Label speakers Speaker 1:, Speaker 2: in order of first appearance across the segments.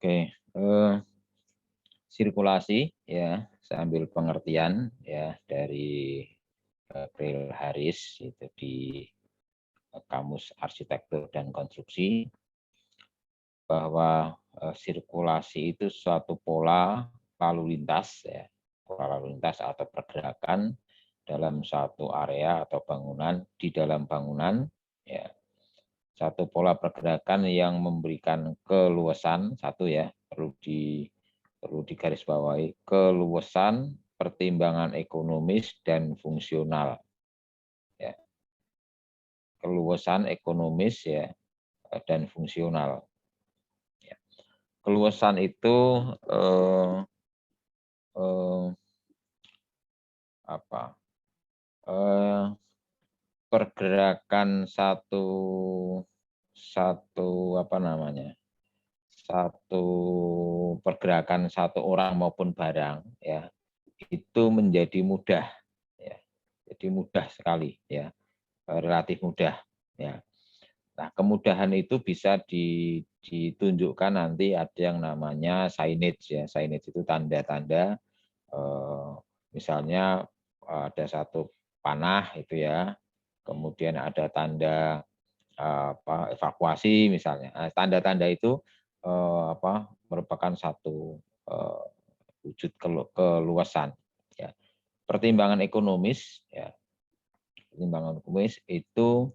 Speaker 1: Oke, sirkulasi ya, saya ambil pengertian ya dari Krill Haris itu di Kamus Arsitektur dan Konstruksi bahwa sirkulasi itu suatu pola lalu lintas ya, pola lalu lintas atau pergerakan dalam satu area atau bangunan di dalam bangunan ya. Satu pola pergerakan yang memberikan keluasan satu ya, perlu digarisbawahi, keluasan, pertimbangan ekonomis dan fungsional ya. Keluasan ekonomis ya dan fungsional. Ya. Keluasan itu apa? Pergerakan satu apa namanya? Satu pergerakan satu orang maupun barang ya itu menjadi mudah ya. Jadi mudah sekali ya, relatif mudah ya. Nah, kemudahan itu bisa ditunjukkan nanti ada yang namanya signage ya. Signage itu tanda-tanda misalnya ada satu panah itu ya. Kemudian ada tanda evakuasi misalnya. Nah, tanda-tanda itu merupakan satu wujud keluasan ya. Pertimbangan ekonomis ya. Pertimbangan ekonomis itu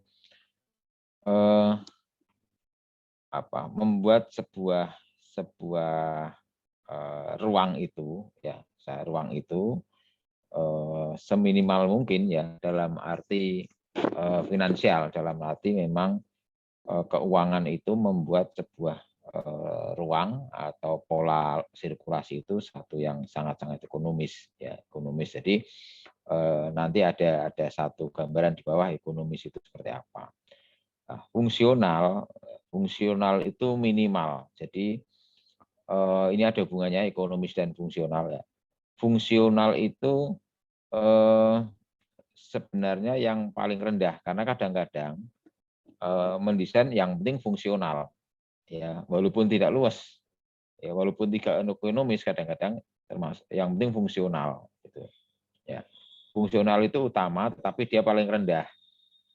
Speaker 1: membuat sebuah ruang itu ya, ruang itu seminimal mungkin ya dalam arti finansial, dalam arti memang keuangan itu membuat sebuah ruang atau pola sirkulasi itu satu yang sangat-sangat ekonomis ya, ekonomis. Jadi nanti ada satu gambaran di bawah ekonomis itu seperti apa. Nah, fungsional itu minimal. Jadi ini ada hubungannya ekonomis dan fungsional ya. Fungsional itu sebenarnya yang paling rendah karena kadang-kadang mendesain yang penting fungsional ya, walaupun tidak luas ya, walaupun tidak ekonomis kadang-kadang termasuk yang penting fungsional gitu ya. Fungsional itu utama tapi dia paling rendah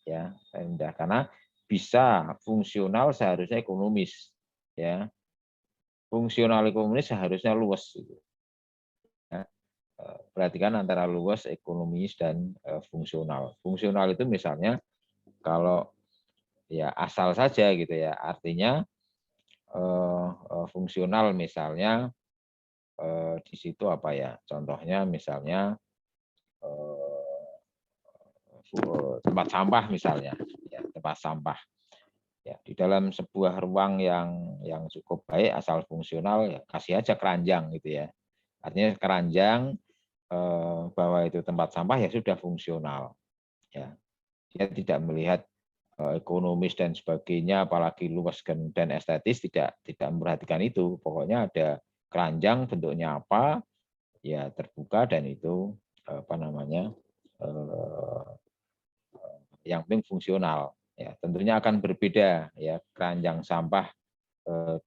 Speaker 1: ya, rendah karena bisa fungsional seharusnya ekonomis ya. Fungsional ekonomis seharusnya luas gitu. Ya. Perhatikan antara luas ekonomis dan fungsional. Fungsional itu misalnya kalau ya asal saja gitu ya, artinya fungsional misalnya di situ apa ya? Contohnya misalnya tempat sampah misalnya, ya, tempat sampah. Ya, di dalam sebuah ruang yang cukup baik asal fungsional ya kasih aja keranjang gitu ya. Artinya keranjang bahwa itu tempat sampah ya sudah fungsional. Ya, dia tidak melihat ekonomis dan sebagainya, apalagi luas dan estetis tidak memperhatikan itu. Pokoknya ada keranjang bentuknya apa, ya terbuka dan itu apa namanya yang penting fungsional. Ya, tentunya akan berbeda ya keranjang sampah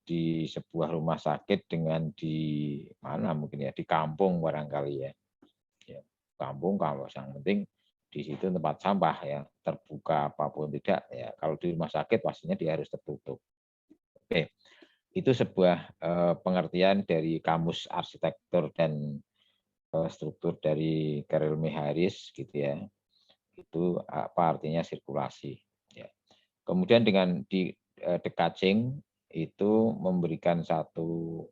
Speaker 1: di sebuah rumah sakit dengan di mana mungkin ya di kampung barangkali ya. Ya, kampung kalau yang penting di situ tempat sampah ya terbuka apapun tidak ya, kalau di rumah sakit pastinya dia harus tertutup. Oke, itu sebuah pengertian dari Kamus Arsitektur dan Struktur dari Karel Haris gitu ya. Itu apa artinya sirkulasi ya. Kemudian dengan di decatching itu memberikan satu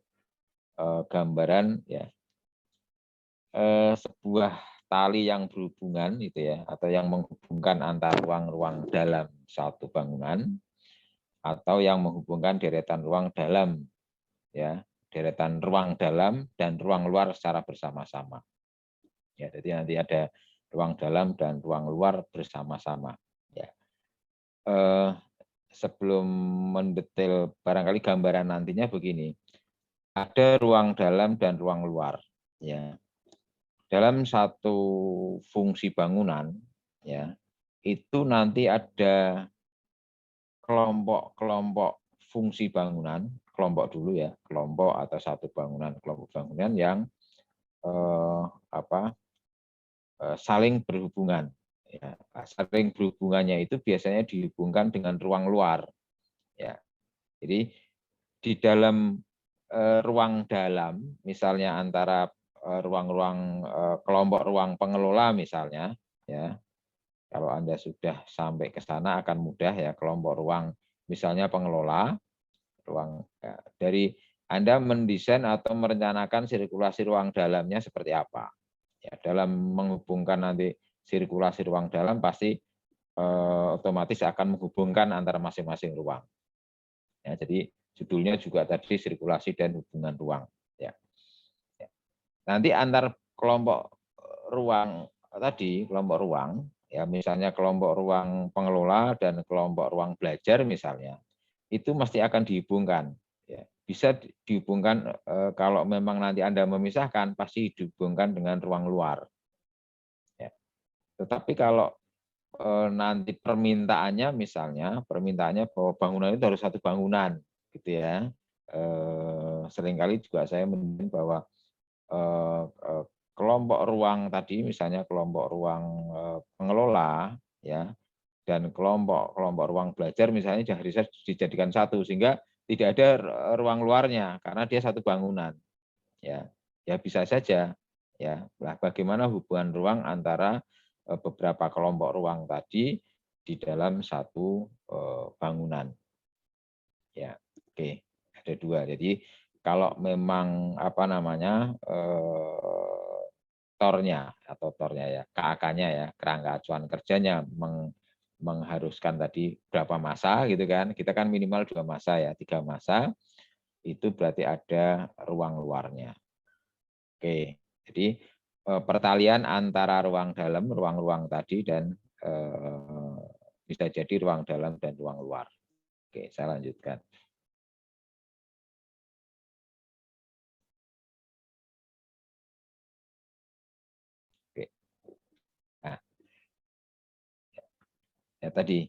Speaker 1: gambaran ya, sebuah tali yang berhubungan itu ya, atau yang menghubungkan antar ruang-ruang dalam satu bangunan atau yang menghubungkan deretan ruang dalam ya, deretan ruang dalam dan ruang luar secara bersama-sama. Ya, jadi nanti ada ruang dalam dan ruang luar bersama-sama ya. Sebelum mendetail barangkali gambaran nantinya begini. Ada ruang dalam dan ruang luar ya. Dalam satu fungsi bangunan ya, itu nanti ada kelompok-kelompok fungsi bangunan, kelompok dulu ya, kelompok atau satu bangunan, kelompok bangunan yang saling berhubungan. Ya, saling berhubungannya itu biasanya dihubungkan dengan ruang luar. Ya, jadi di dalam ruang dalam, misalnya antara ruang-ruang kelompok ruang pengelola misalnya, ya kalau Anda sudah sampai ke sana akan mudah ya kelompok ruang misalnya pengelola ruang ya, dari Anda mendesain atau merencanakan sirkulasi ruang dalamnya seperti apa. Ya, dalam menghubungkan nanti sirkulasi ruang dalam pasti otomatis akan menghubungkan antara masing-masing ruang. Ya, jadi judulnya juga tadi sirkulasi dan hubungan ruang. Ya. Ya. Nanti antar kelompok ruang tadi, kelompok ruang, ya misalnya kelompok ruang pengelola dan kelompok ruang belajar misalnya, itu mesti akan dihubungkan. Ya, bisa dihubungkan kalau memang nanti Anda memisahkan, pasti dihubungkan dengan ruang luar. Ya. Tetapi kalau nanti permintaannya misalnya, permintaannya bahwa bangunan itu harus satu bangunan, gitu ya. Seringkali juga saya mendengar bahwa kelompok ruang tadi, misalnya kelompok ruang pengelola, ya, dan kelompok ruang belajar misalnya bisa dijadikan satu sehingga tidak ada ruang luarnya karena dia satu bangunan, ya, ya bisa saja, ya. Nah, bagaimana hubungan ruang antara beberapa kelompok ruang tadi di dalam satu bangunan, ya, oke, ada dua. Jadi kalau memang apa namanya tornya atau tornya ya KAK-nya ya kerangka acuan kerjanya mengharuskan tadi berapa masa gitu kan, kita kan minimal 2 masa ya, 3 masa itu berarti ada ruang luarnya. Oke, jadi pertalian antara ruang dalam, ruang-ruang tadi dan bisa jadi ruang dalam dan ruang luar. Oke, saya lanjutkan. Oke. Nah, ya tadi.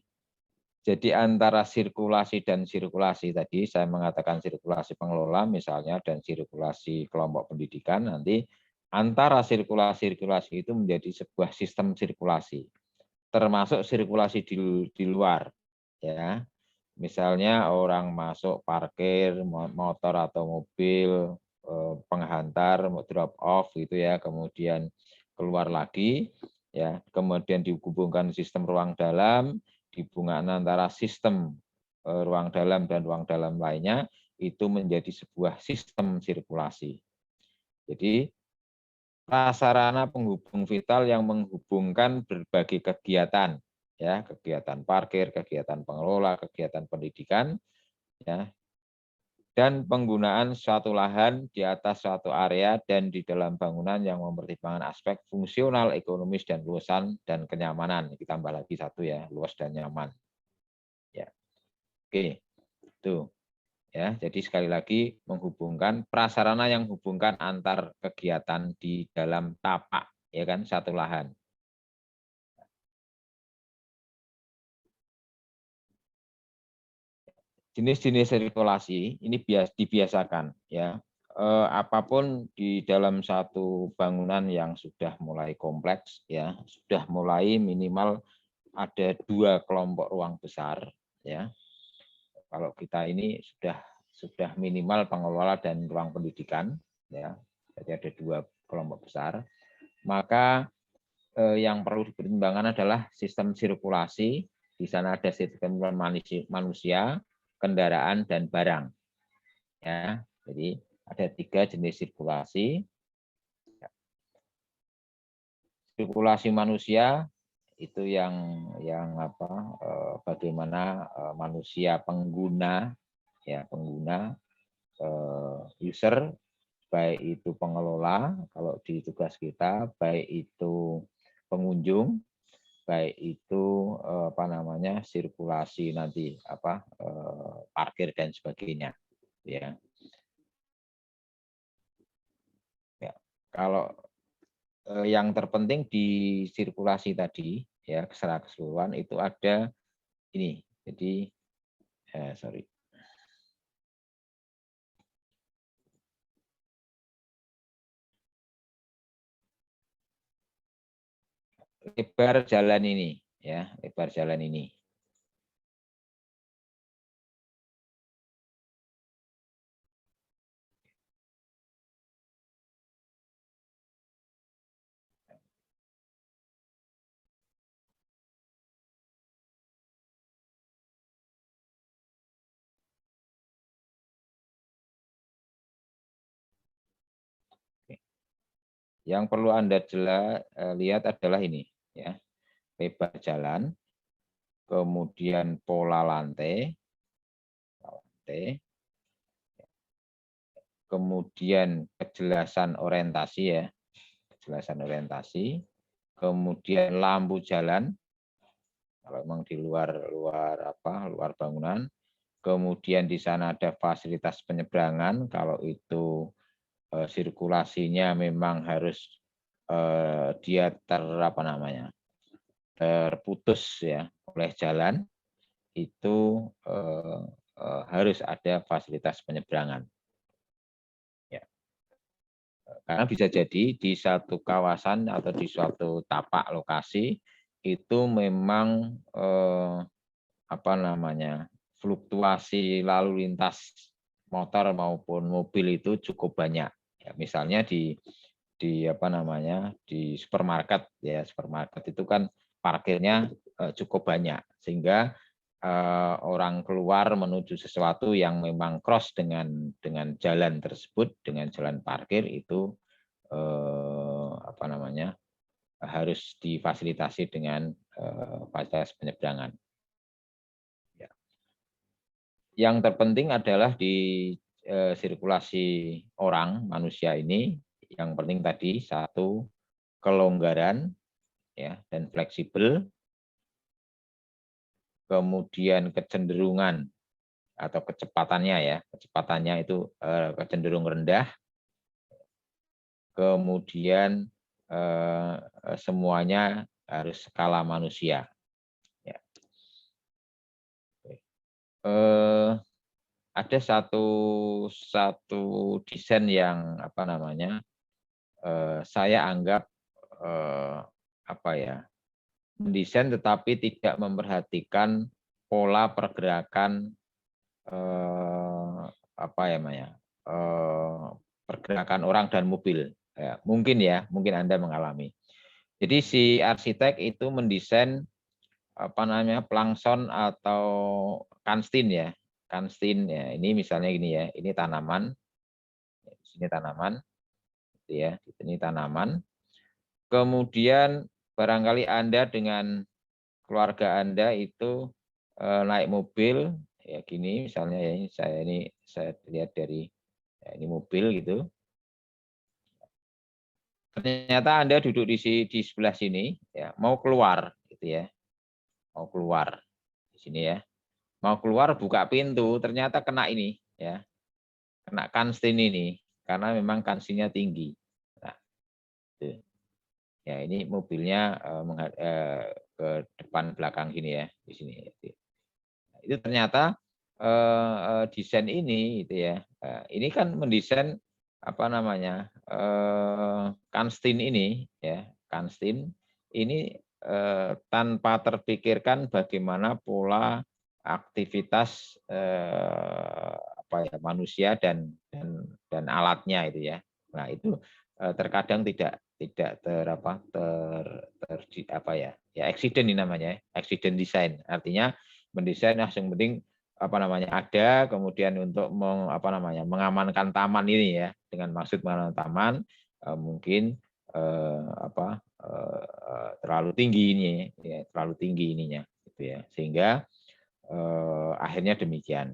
Speaker 1: Jadi antara sirkulasi dan sirkulasi tadi saya mengatakan sirkulasi pengelola misalnya dan sirkulasi kelompok pendidikan nanti antara sirkulasi-sirkulasi itu menjadi sebuah sistem sirkulasi termasuk sirkulasi di luar ya. Misalnya orang masuk parkir motor atau mobil penghantar drop off gitu ya, kemudian keluar lagi ya, kemudian dihubungkan sistem ruang dalam, dihubungkan antara sistem ruang dalam dan ruang dalam lainnya itu menjadi sebuah sistem sirkulasi. Jadi prasarana penghubung vital yang menghubungkan berbagai kegiatan ya, kegiatan parkir, kegiatan pengelola, kegiatan pendidikan ya, dan penggunaan suatu lahan di atas suatu area dan di dalam bangunan yang mempertimbangkan aspek fungsional, ekonomis dan luasan dan kenyamanan. Kita tambah lagi satu ya, luas dan nyaman. Ya. Oke. Itu ya. Jadi sekali lagi menghubungkan prasarana yang menghubungkan antar kegiatan di dalam tapak ya kan satu lahan. Jenis-jenis sirkulasi ini dibiasakan ya. Apapun di dalam satu bangunan yang sudah mulai kompleks ya, sudah mulai minimal ada 2 kelompok ruang besar ya. Kalau kita ini sudah minimal pengelola dan ruang pendidikan ya. Jadi ada 2 kelompok besar. Maka yang perlu dipertimbangkan adalah sistem sirkulasi. Di sana ada sistem manusia, kendaraan dan barang. Ya, jadi ada 3 jenis sirkulasi. Sirkulasi manusia itu yang apa? Bagaimana manusia pengguna ya pengguna user baik itu pengelola kalau di tugas kita, baik itu pengunjung, baik itu apa namanya sirkulasi nanti apa parkir dan sebagainya ya. Ya. Kalau yang terpenting di sirkulasi tadi ya secara keseluruhan itu ada ini. Jadi sorry. lebar jalan ini, ya, lebar jalan ini. Yang perlu Anda lihat adalah ini, ya, lebar jalan, kemudian pola lantai, kemudian kejelasan orientasi, ya, kejelasan orientasi, kemudian lampu jalan, kalau memang di luar bangunan, kemudian di sana ada fasilitas penyeberangan, kalau itu sirkulasinya memang harus dia terputus ya oleh jalan, itu harus ada fasilitas penyeberangan. Ya. Karena bisa jadi di satu kawasan atau di suatu tapak lokasi itu memang fluktuasi lalu lintas motor maupun mobil itu cukup banyak. Ya, misalnya di supermarket, ya, supermarket itu kan parkirnya cukup banyak, sehingga orang keluar menuju sesuatu yang memang cross dengan jalan tersebut, dengan jalan parkir itu harus difasilitasi dengan fasilitas penyeberangan. Ya. Yang terpenting adalah di sirkulasi orang manusia ini, yang penting tadi satu, kelonggaran, ya, dan fleksibel, kemudian kecenderungan atau kecepatannya, ya, kecepatannya itu cenderung rendah, kemudian semuanya harus skala manusia. Ya. Ada satu desain yang saya anggap mendesain tetapi tidak memperhatikan pola pergerakan pergerakan orang dan mobil. Ya, mungkin Anda mengalami. Jadi si arsitek itu mendesain plangson atau kanstin, ya. Kanstin, ya. Ini misalnya gini, ya. Ini tanaman. Di sini tanaman, gitu ya. Ini tanaman. Kemudian barangkali Anda dengan keluarga Anda itu naik mobil, ya gini misalnya, ya, saya lihat dari ya, ini mobil gitu. Ternyata Anda duduk di sebelah sini, ya, mau keluar, gitu ya, mau keluar di sini, ya, mau keluar buka pintu, ternyata kena ini, ya, kena kanstin ini, karena memang kansinya tinggi. Nah, itu. Ya, ini mobilnya ke depan belakang gini, ya, di sini. Itu ternyata desain ini, gitu ya. Ini kan mendesain kanstin ini, ya, kanstin ini tanpa terpikirkan bagaimana pola aktivitas manusia dan alatnya itu, ya. Nah, itu terkadang tidak accident ini namanya, accident design. Artinya mendesain yang penting ada, kemudian untuk mengamankan taman ini, ya, dengan maksud mengamankan taman mungkin terlalu tinggi ini, ya, terlalu tinggi ininya, gitu ya, sehingga akhirnya demikian,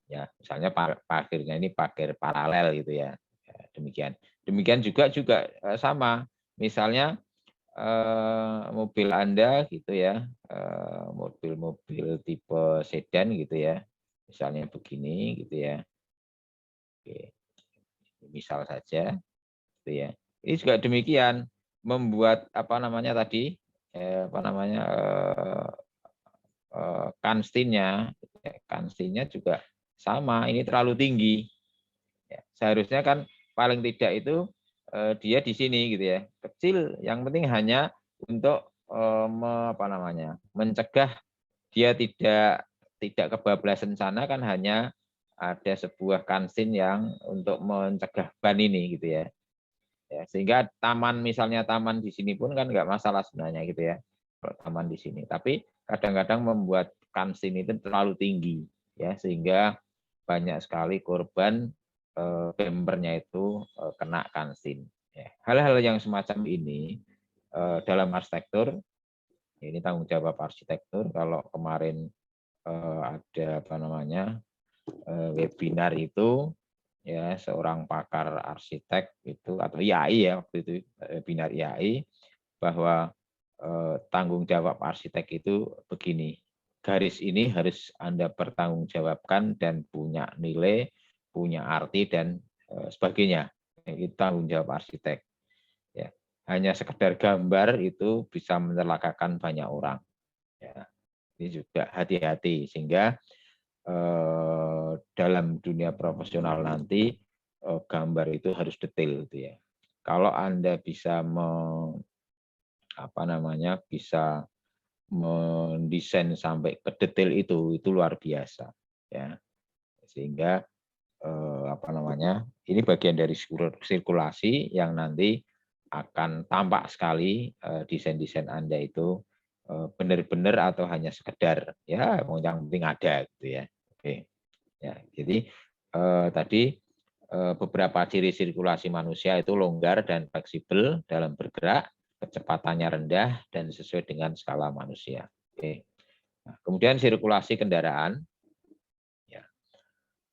Speaker 1: ya, misalnya parkirnya ini parkir paralel, gitu ya, demikian juga sama, misalnya mobil Anda, gitu ya, mobil tipe sedan, gitu ya, misalnya begini, gitu ya. Oke. Misal saja, gitu ya. Ini juga demikian, membuat kanstinnya juga sama, ini terlalu tinggi. Ya, seharusnya kan paling tidak itu dia di sini, gitu ya, kecil, yang penting hanya untuk mencegah dia tidak kebablasan sana, kan hanya ada sebuah kansin yang untuk mencegah ban ini gitu ya. Sehingga misalnya taman di sini pun kan nggak masalah sebenarnya gitu ya, kalau taman di sini. Tapi kadang-kadang membuat kansin itu terlalu tinggi ya, sehingga banyak sekali korban bempernya itu kena kansin. Hal-hal yang semacam ini dalam arsitektur, ini tanggung jawab arsitektur. Kalau kemarin ada webinar itu, ya seorang pakar arsitek itu atau IAI ya waktu itu, webinar IAI, bahwa tanggung jawab arsitek itu begini, garis ini harus Anda pertanggungjawabkan dan punya nilai, punya arti dan sebagainya. Itu tanggung jawab arsitek. Ya, hanya sekedar gambar itu bisa mencelakakan banyak orang. Ya, ini juga hati-hati, sehingga dalam dunia profesional nanti gambar itu harus detail gitu ya. Kalau Anda bisa bisa mendesain sampai ke detail itu luar biasa ya. Sehingga ini bagian dari sirkulasi yang nanti akan tampak sekali desain-desain Anda itu benar-benar atau hanya sekedar ya yang penting ada gitu ya. Oke. Ya, jadi tadi beberapa ciri sirkulasi manusia itu longgar dan fleksibel dalam bergerak, kecepatannya rendah dan sesuai dengan skala manusia. Oke. Nah, kemudian sirkulasi kendaraan. Ya.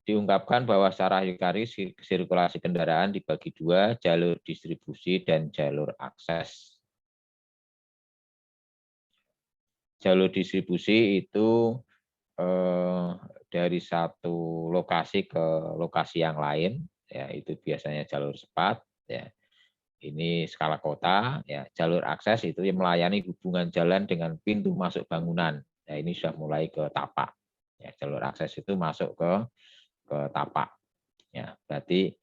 Speaker 1: Diungkapkan bahwa secara hierarkis sirkulasi kendaraan dibagi dua, jalur distribusi dan jalur akses. Jalur distribusi itu dari satu lokasi ke lokasi yang lain, ya itu biasanya jalur cepat, ya. Ini skala kota, ya. Jalur akses itu yang melayani hubungan jalan dengan pintu masuk bangunan. Ya, ini sudah mulai ke tapak. Ya, jalur akses itu masuk ke tapak. Ya, berarti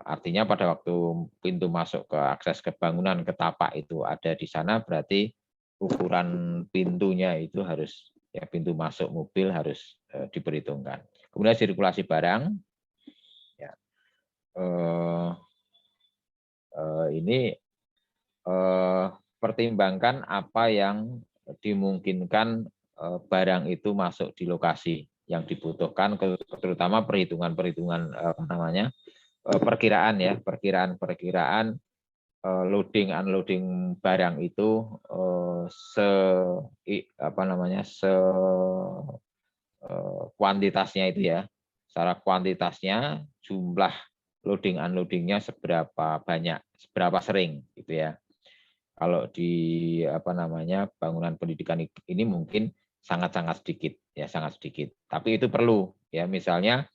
Speaker 1: artinya pada waktu pintu masuk ke akses ke bangunan ke tapak itu ada di sana, berarti ukuran pintunya itu harus, ya pintu masuk mobil harus diperhitungkan. Kemudian sirkulasi barang, ya, ini pertimbangkan apa yang dimungkinkan barang itu masuk di lokasi yang dibutuhkan, terutama perhitungan-perhitungan perkiraan ya, perkiraan loading unloading barang itu kuantitasnya itu ya, secara kuantitasnya jumlah loading unloadingnya seberapa banyak, seberapa sering gitu ya. Kalau di bangunan pendidikan ini mungkin sangat-sangat sedikit ya, sangat sedikit. Tapi itu perlu ya, misalnya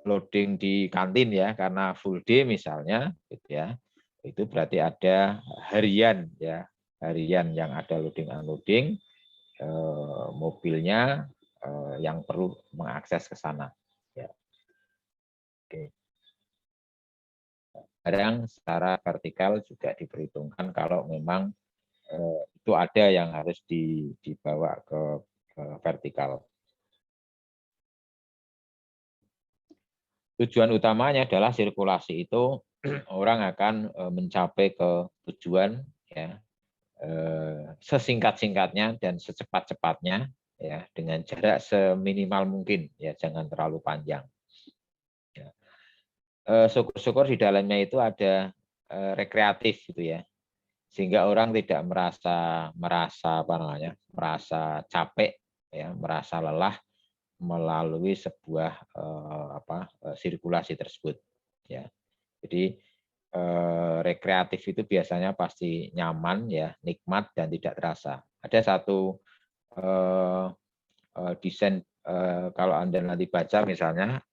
Speaker 1: loading di kantin ya, karena full day misalnya gitu ya. Itu berarti ada harian ya, harian yang ada loading unloading mobilnya yang perlu mengakses ke sana. Ya. Oke. Kadang secara vertikal juga diperhitungkan kalau memang itu ada yang harus dibawa ke vertikal. Tujuan utamanya adalah sirkulasi itu orang akan mencapai ke tujuan ya sesingkat-singkatnya dan secepat-cepatnya ya, dengan jarak seminimal mungkin ya, jangan terlalu panjang. Ya. Syukur-syukur di dalamnya itu ada rekreatif gitu ya, sehingga orang tidak merasa capek ya, merasa lelah melalui sebuah sirkulasi tersebut ya. Jadi rekreatif itu biasanya pasti nyaman ya, nikmat dan tidak terasa. Ada satu desain kalau Anda nanti baca misalnya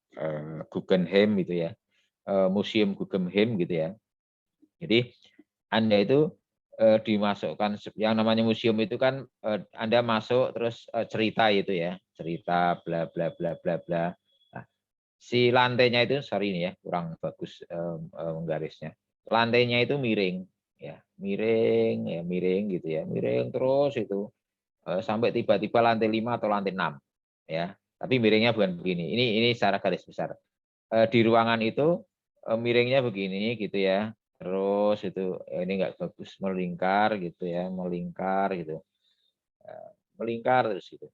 Speaker 1: Guggenheim gitu ya, Museum Guggenheim gitu ya. Jadi Anda itu dimasukkan yang namanya museum itu kan Anda masuk terus cerita itu ya, cerita bla bla bla bla bla. Nah, si lantainya itu sorry ini ya kurang bagus menggarisnya. Lantainya itu miring ya. miring ya, miring gitu ya, miring terus itu sampai tiba-tiba lantai 5 atau lantai 6 ya. Tapi miringnya bukan begini. Ini secara garis besar. Di ruangan itu miringnya begini gitu ya. Terus itu ini enggak bagus, melingkar gitu ya, melingkar gitu. Melingkar terus gitu.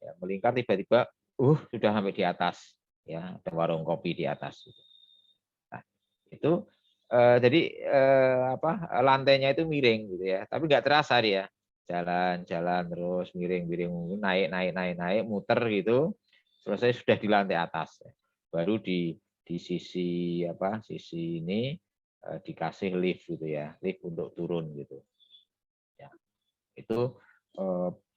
Speaker 1: Ya, melingkar tiba-tiba sudah sampai di atas ya, ada warung kopi di atas gitu. Nah, itu jadi lantainya itu miring gitu ya, tapi nggak terasa dia jalan-jalan terus miring-miring naik muter gitu, selesai sudah di lantai atas, baru di sisi sisi ini dikasih lift gitu ya, lift untuk turun gitu ya. Itu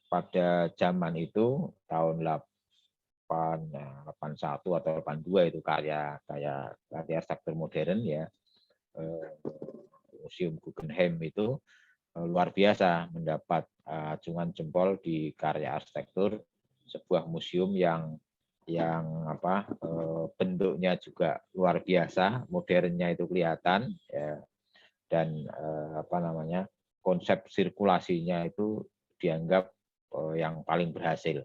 Speaker 1: pada zaman itu tahun 81 atau 82 itu kayak arsitektur modern ya. Museum Guggenheim itu luar biasa mendapat acungan jempol di karya arsitektur, sebuah museum yang bentuknya juga luar biasa, modernnya itu kelihatan ya, dan konsep sirkulasinya itu dianggap yang paling berhasil.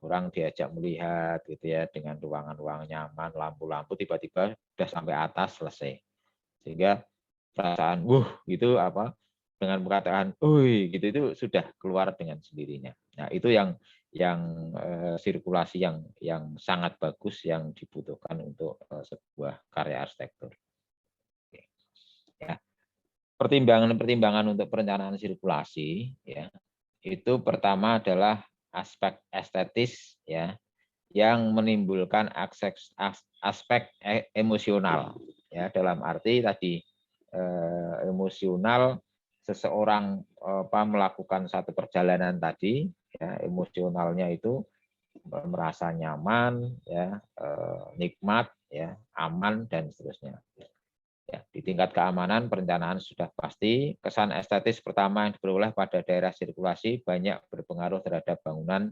Speaker 1: Orang diajak melihat gitu ya, dengan ruangan-ruangan nyaman, lampu-lampu, tiba-tiba sudah sampai atas selesai. Sehingga perasaan gitu dengan perkataan gitu itu sudah keluar dengan sendirinya. Nah, itu yang sirkulasi yang sangat bagus yang dibutuhkan untuk sebuah karya arsitektur. Ya. Pertimbangan untuk perencanaan sirkulasi ya, itu pertama adalah aspek estetis ya, yang menimbulkan aspek emosional ya, dalam arti tadi emosional seseorang melakukan satu perjalanan tadi ya, emosionalnya itu merasa nyaman ya, nikmat ya, aman dan seterusnya. Ya, di tingkat keamanan perencanaan sudah pasti. Kesan estetis pertama yang diperoleh pada daerah sirkulasi banyak berpengaruh terhadap bangunan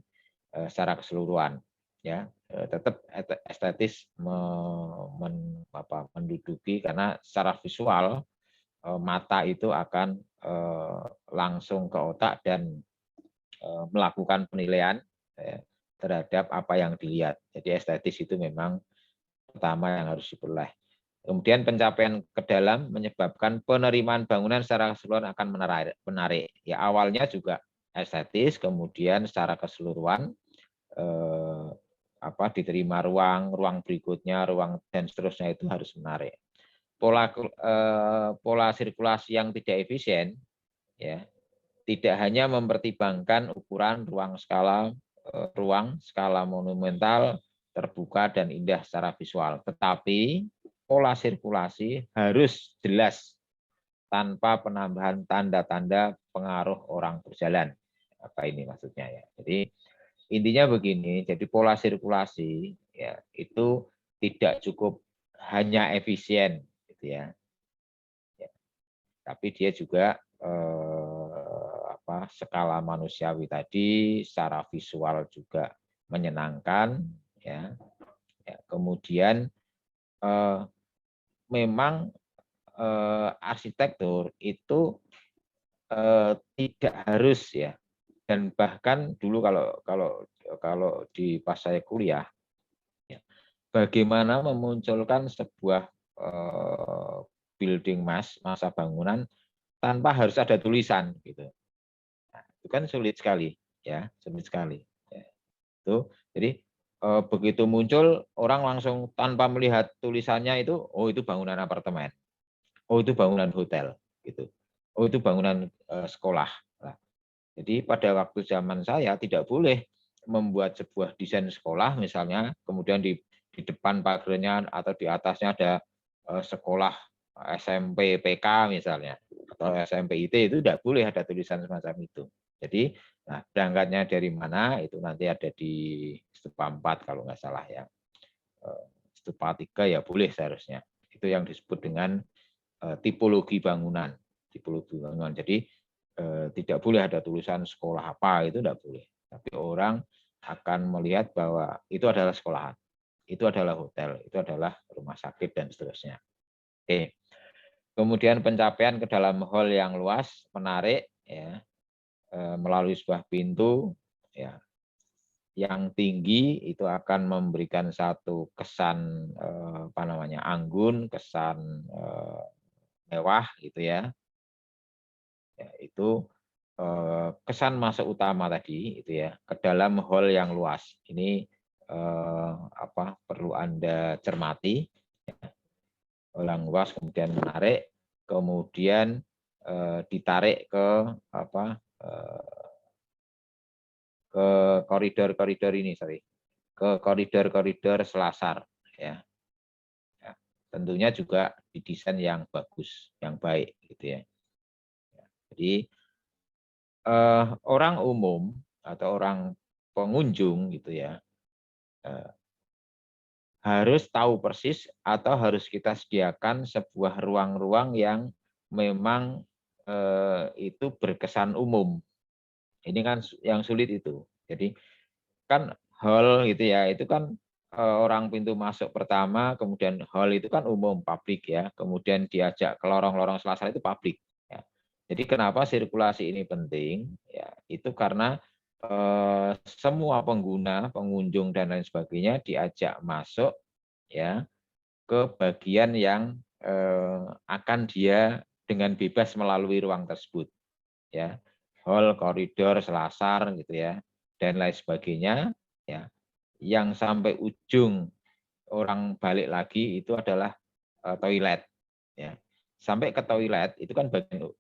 Speaker 1: secara keseluruhan. Ya, tetap estetis menduduki karena secara visual mata itu akan langsung ke otak dan melakukan penilaian terhadap apa yang dilihat. Jadi estetis itu memang pertama yang harus diperoleh. Kemudian pencapaian ke dalam menyebabkan penerimaan bangunan secara keseluruhan akan menarik. Ya, awalnya juga estetis, kemudian secara keseluruhan diterima ruang berikutnya, ruang dan seterusnya itu harus menarik. Pola sirkulasi yang tidak efisien ya, tidak hanya mempertimbangkan ukuran ruang skala monumental, terbuka dan indah secara visual, tetapi pola sirkulasi harus jelas tanpa penambahan tanda-tanda pengaruh orang berjalan. Apa ini maksudnya ya? Jadi intinya begini, jadi pola sirkulasi ya itu tidak cukup hanya efisien gitu ya. Tapi dia juga skala manusiawi tadi secara visual juga menyenangkan ya. Kemudian memang arsitektur itu tidak harus ya, dan bahkan dulu kalau di pas saya kuliah ya, bagaimana memunculkan sebuah building masa bangunan tanpa harus ada tulisan gitu. Nah, itu kan sulit sekali ya, sulit sekali. Ya. Itu jadi begitu muncul orang langsung tanpa melihat tulisannya itu, itu bangunan apartemen. Oh, itu bangunan hotel gitu. Oh, itu bangunan sekolah. Nah, jadi pada waktu zaman saya tidak boleh membuat sebuah desain sekolah misalnya, kemudian di depan pagarnya atau di atasnya ada sekolah SMP PK misalnya, atau SMP IT, itu tidak boleh ada tulisan semacam itu. Jadi berangkatnya dari mana itu nanti ada di stupa 4 kalau nggak salah ya. Stupa 3 ya boleh seharusnya. Itu yang disebut dengan tipologi bangunan. Tipologi bangunan. Jadi tidak boleh ada tulisan sekolah apa, itu tidak boleh. Tapi orang akan melihat bahwa itu adalah sekolahan, itu adalah hotel, itu adalah rumah sakit dan seterusnya. Oke. Kemudian pencapaian ke dalam hall yang luas, menarik, ya, melalui sebuah pintu, ya, yang tinggi itu akan memberikan satu kesan apa namanya, anggun, kesan mewah, gitu ya. Ya, itu kesan masuk utama tadi, itu ya, ke dalam hall yang luas. Ini apa perlu Anda cermati. Hall yang luas, kemudian menarik, kemudian ditarik ke apa ke koridor-koridor ini, sorry, ke koridor-koridor selasar, ya. Ya. Tentunya juga didesain yang bagus, yang baik, gitu ya. Jadi orang umum atau orang pengunjung, gitu ya, harus tahu persis atau harus kita sediakan sebuah ruang-ruang yang memang itu berkesan umum. Ini kan yang sulit itu. Jadi kan hall gitu ya, itu kan orang pintu masuk pertama, kemudian hall itu kan umum, publik ya, kemudian diajak ke lorong-lorong selasar itu publik. Ya. Jadi kenapa sirkulasi ini penting? Ya, itu karena semua pengguna, pengunjung dan lain sebagainya diajak masuk ya ke bagian yang akan dia dengan bebas melalui ruang tersebut. Ya, hall, koridor, selasar gitu ya, dan lain sebagainya. Ya, yang sampai ujung orang balik lagi itu adalah toilet. Ya, sampai ke toilet itu kan bagian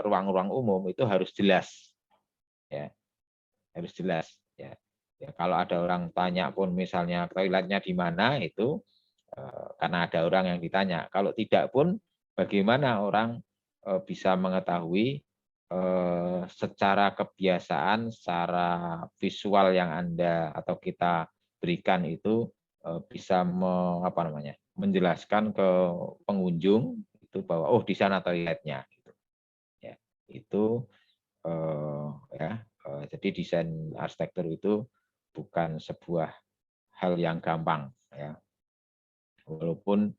Speaker 1: ruang-ruang umum itu harus jelas. Ya, harus jelas. Ya. Ya, kalau ada orang tanya pun misalnya toiletnya di mana itu karena ada orang yang ditanya. Kalau tidak pun bagaimana orang bisa mengetahui secara kebiasaan, secara visual yang Anda atau kita berikan itu bisa apa namanya, menjelaskan ke pengunjung itu bahwa oh di sana toiletnya. Gitu. Ya, itu ya. Jadi desain arsitektur itu bukan sebuah hal yang gampang ya. Walaupun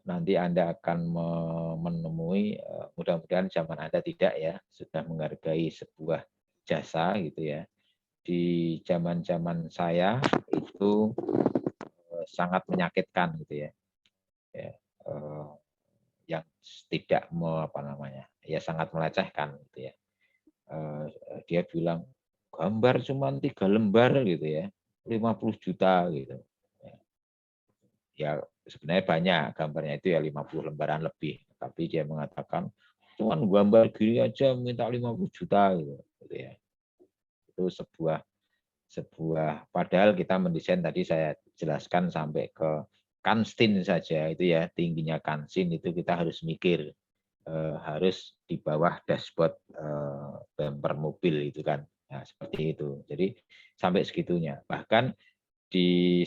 Speaker 1: nanti Anda akan menemui mudah-mudahan zaman Anda tidak ya, sudah menghargai sebuah jasa gitu ya. Di zaman-zaman saya itu sangat menyakitkan gitu ya. Ya, yang tidak apa namanya, ya sangat melecehkan gitu ya. Dia bilang gambar cuma 3 lembar gitu ya, 50 juta gitu. Ya sebenarnya banyak gambarnya itu ya 50 lembaran lebih, tapi dia mengatakan cuman gambar gini aja minta 50 juta gitu ya. Itu sebuah sebuah padahal kita mendesain tadi saya jelaskan sampai ke Kanstin saja itu ya, tingginya Kansin itu kita harus mikir harus di bawah dashboard bumper mobil itu kan. Nah, seperti itu. Jadi sampai segitunya. Bahkan di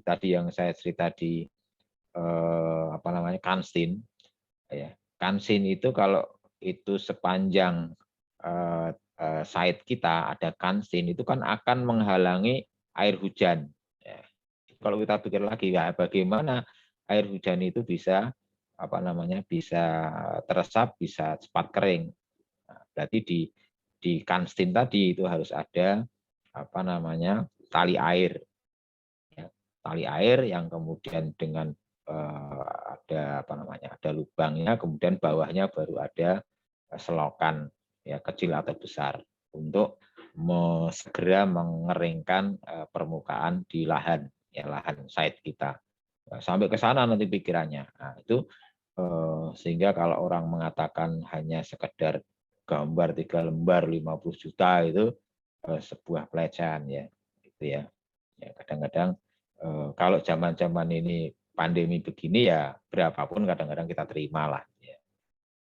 Speaker 1: tadi yang saya cerita di apa namanya Kansin ya. Kansin itu kalau itu sepanjang site kita ada Kansin itu kan akan menghalangi air hujan. Ya. Kalau kita pikir lagi ya bagaimana air hujan itu bisa apa namanya bisa teresap, bisa cepat kering. Nah, berarti di Kansin tadi itu harus ada apa namanya tali air. Ya, tali air yang kemudian dengan ada apa namanya ada lubangnya, kemudian bawahnya baru ada selokan ya kecil atau besar untuk segera mengeringkan permukaan di lahan ya lahan site kita. Nah, sampai ke sana nanti pikirannya. Nah, itu sehingga kalau orang mengatakan hanya sekedar gambar 3 lembar 50 juta itu sebuah pelecehan ya gitu ya. Ya kadang-kadang kalau zaman-zaman ini pandemi begini ya berapapun kadang-kadang kita terima lah. Ya.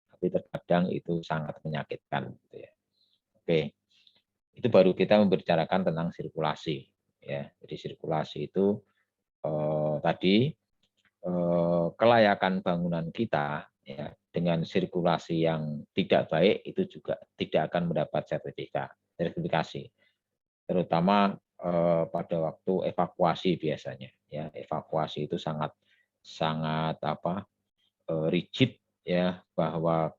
Speaker 1: Tapi terkadang itu sangat menyakitkan. Gitu ya. Oke, itu baru kita membicarakan tentang sirkulasi. Ya, jadi sirkulasi itu tadi kelayakan bangunan kita ya, dengan sirkulasi yang tidak baik itu juga tidak akan mendapat sertifikasi. Terutama pada waktu evakuasi biasanya ya evakuasi itu sangat sangat apa rigid ya bahwa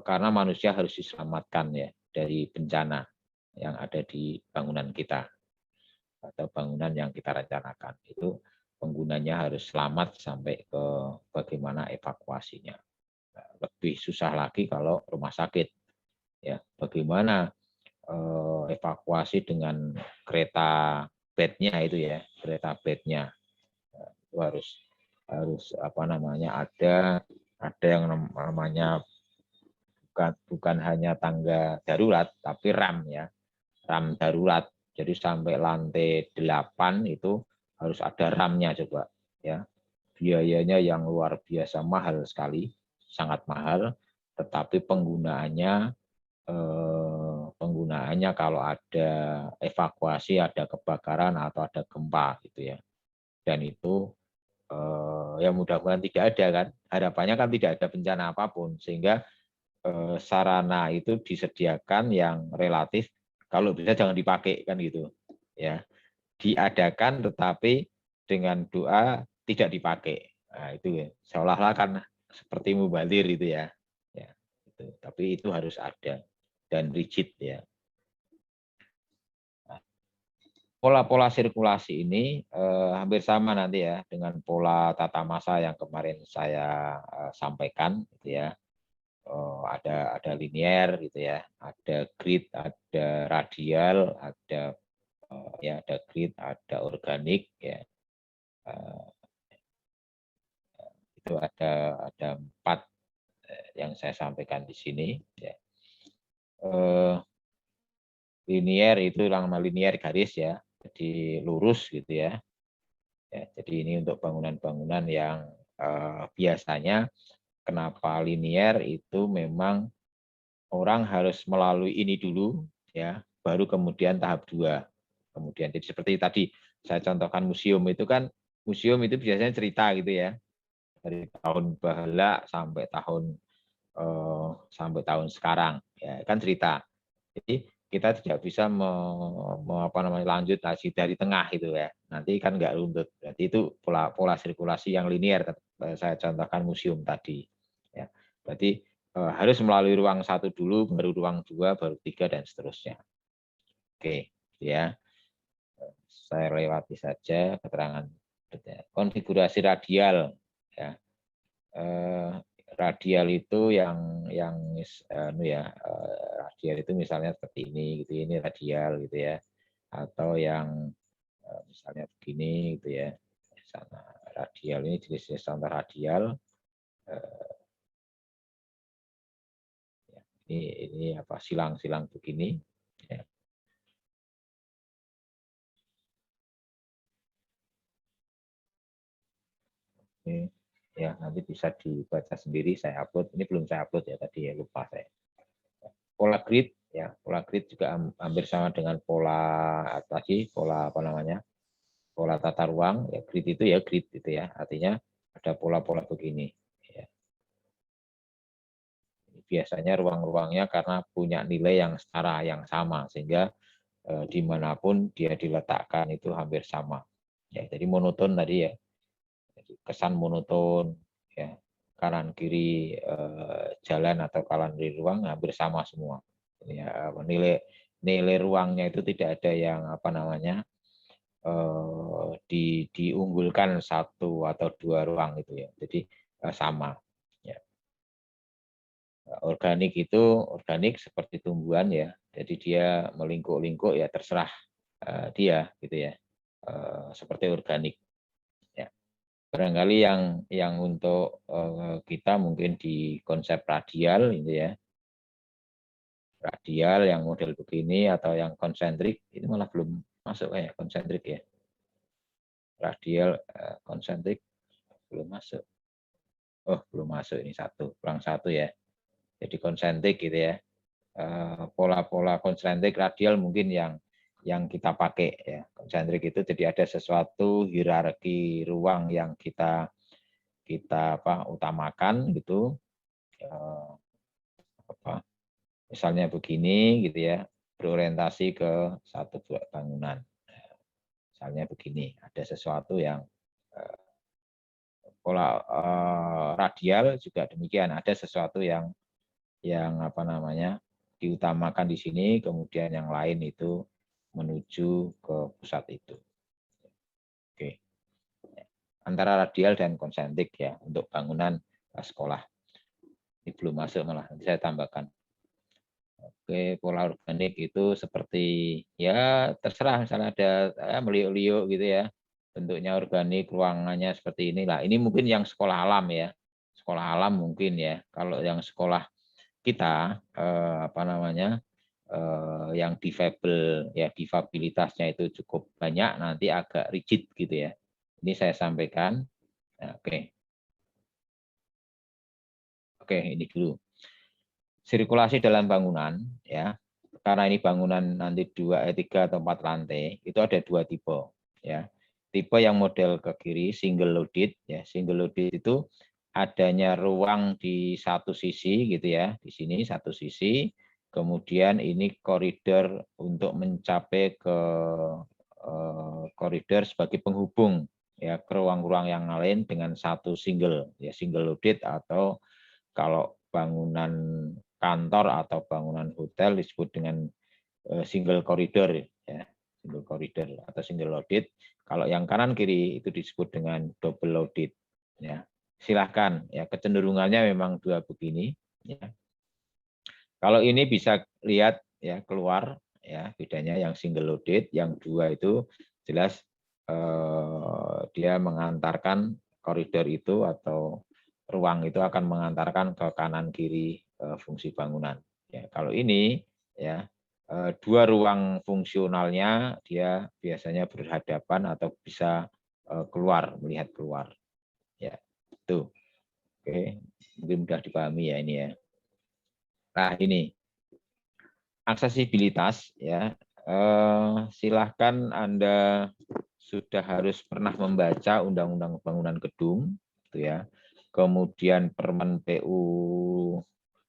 Speaker 1: karena manusia harus diselamatkan ya dari bencana yang ada di bangunan kita atau bangunan yang kita rencanakan. Itu penggunanya harus selamat sampai ke bagaimana evakuasinya. Lebih susah lagi kalau rumah sakit. Ya, bagaimana evakuasi dengan kereta bednya itu ya, kereta bednya itu harus apa namanya ada yang namanya bukan hanya tangga darurat tapi RAM ya, RAM darurat. Jadi sampai lantai 8 itu harus ada RAM-nya coba ya. Biayanya yang luar biasa mahal sekali, sangat mahal, tetapi penggunaannya kalau ada evakuasi, ada kebakaran atau ada gempa gitu ya. Dan itu ya mudah-mudahan tidak ada kan. Harapannya kan tidak ada bencana apapun sehingga sarana itu disediakan yang relatif kalau bisa jangan dipakai kan gitu ya. Diadakan tetapi dengan doa tidak dipakai. Nah, itu ya. Seolah-olah kan seperti mubazir itu ya. Ya, itu. Tapi itu harus ada dan rigid ya. Pola-pola sirkulasi ini hampir sama nanti ya dengan pola tata massa yang kemarin saya sampaikan gitu ya. Ada linier gitu ya, ada grid, ada radial, ada grid, ada organik ya. Itu ada 4 yang saya sampaikan di sini ya. Linier itu nama linier garis ya, jadi lurus gitu ya. Ya, jadi ini untuk bangunan-bangunan yang biasanya kenapa linier itu memang orang harus melalui ini dulu ya, baru kemudian tahap 2. Kemudian jadi seperti tadi saya contohkan museum itu kan, museum itu biasanya cerita gitu ya. Dari tahun bahala sampai tahun sekarang ya kan cerita. Jadi kita tidak bisa lanjut lagi dari tengah itu ya. Nanti kan nggak runtut. Jadi itu pola sirkulasi yang linier saya contohkan museum tadi. Ya. Berarti harus melalui ruang 1 dulu, baru ruang 2, baru 3 dan seterusnya. Oke, ya. Saya lewati saja keterangan konfigurasi radial ya. Radial itu radial itu misalnya seperti ini gitu, ini radial gitu ya, atau yang misalnya begini gitu ya. Misalnya radial ini jenis contoh radial. Ini apa silang-silang begini. Ya. Ini ya nanti bisa dibaca sendiri, saya upload. Ini belum saya upload ya tadi ya, lupa saya. Pola grid ya, pola grid juga hampir sama dengan pola tadi, pola apa namanya? Pola tata ruang ya, grid itu ya grid itu ya. Artinya ada pola-pola begini ya. Biasanya ruang-ruangnya karena punya nilai yang setara yang sama sehingga dimanapun dia diletakkan itu hampir sama. Ya, jadi monoton tadi ya. Kesan monoton ya, kanan kiri jalan atau kanan kiri ruang hampir sama semua ya. Nilai ruangnya itu tidak ada yang apa namanya diunggulkan 1 atau 2 ruang itu ya, jadi sama ya. Organik seperti tumbuhan ya, jadi dia melingkuk-lingkuk ya, terserah dia gitu ya, seperti organik. Barangkali yang untuk kita mungkin di konsep radial gitu ya. Radial yang model begini atau yang konsentrik ini malah belum masuk kayak konsentrik ya. Radial konsentrik belum masuk. Oh, belum masuk ini kurang 1 ya. Jadi konsentrik gitu ya. Pola-pola konsentrik radial mungkin yang kita pakai ya. Konsentrik itu jadi ada sesuatu hierarki ruang yang kita utamakan gitu. Misalnya begini gitu ya, berorientasi ke 1 bangunan. Misalnya begini, ada sesuatu yang sekolah radial juga demikian, ada sesuatu yang apa namanya diutamakan di sini, kemudian yang lain itu menuju ke pusat itu. Oke. Antara radial dan konsentrik ya untuk bangunan sekolah. Ini belum masuk malah, nanti saya tambahkan. Oke, pola organik itu seperti ya terserah, misalnya ada meliuk-liuk gitu ya, bentuknya organik, ruangannya seperti inilah. Ini mungkin yang sekolah alam ya, sekolah alam mungkin ya. Kalau yang sekolah kita apa namanya yang difabel ya, difabilitasnya itu cukup banyak, nanti agak rigid gitu ya. Ini saya sampaikan. Nah, oke, ini dulu. Sirkulasi dalam bangunan ya, karena ini bangunan nanti 3 atau 4 lantai, itu ada 2 tipe ya. Tipe yang model ke kiri single loaded ya, single loaded itu adanya ruang di satu sisi gitu ya, di sini satu sisi, kemudian ini koridor untuk mencapai ke koridor sebagai penghubung ya ke ruang-ruang yang lain dengan satu single ya, single loaded, atau kalau bangunan kantor atau bangunan hotel disebut dengan single corridor ya, single corridor atau single loaded. Kalau yang kanan kiri itu disebut dengan double loaded ya. Silahkan ya, kecenderungannya memang dua begini ya. Kalau ini bisa lihat ya keluar ya, bedanya yang single loaded, yang dua itu jelas dia mengantarkan koridor itu atau ruang itu akan mengantarkan ke kanan kiri fungsi bangunan. Ya, kalau ini ya dua ruang fungsionalnya dia biasanya berhadapan atau bisa keluar, melihat keluar. Ya, itu. Oke, mungkin mudah dipahami ya ini ya. Nah, ini aksesibilitas ya. Silahkan Anda sudah harus pernah membaca Undang-Undang Bangunan Gedung, gitu ya. Kemudian Permen PU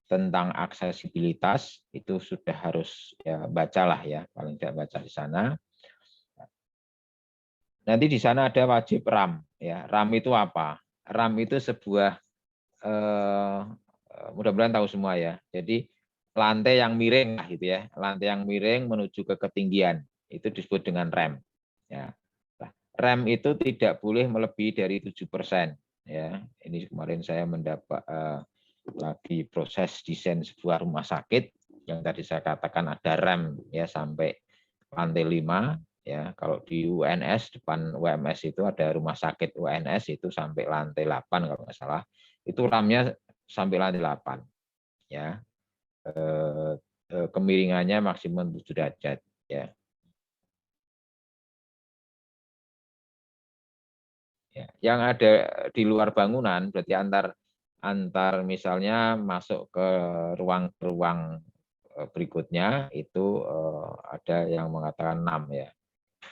Speaker 1: tentang aksesibilitas itu sudah harus ya bacalah ya, paling tidak baca di sana. Nanti di sana ada wajib RAM ya. RAM itu apa? RAM itu sebuah mudah-mudahan tahu semua ya. Jadi lantai yang miring lah gitu ya. Lantai yang miring menuju ke ketinggian itu disebut dengan rem. Ya. Nah, rem itu tidak boleh melebihi dari 7%. Ya, ini kemarin saya mendapat lagi proses desain sebuah rumah sakit yang tadi saya katakan ada rem ya sampai lantai 5 ya. Kalau di UNS depan UMS itu ada rumah sakit UNS itu sampai lantai 8 kalau nggak salah. Itu ramnya sampai lantai 8 ya. Kemiringannya maksimum 7 derajat ya. Ya, yang ada di luar bangunan berarti antar misalnya masuk ke ruang-ruang berikutnya itu ada yang mengatakan 6 ya.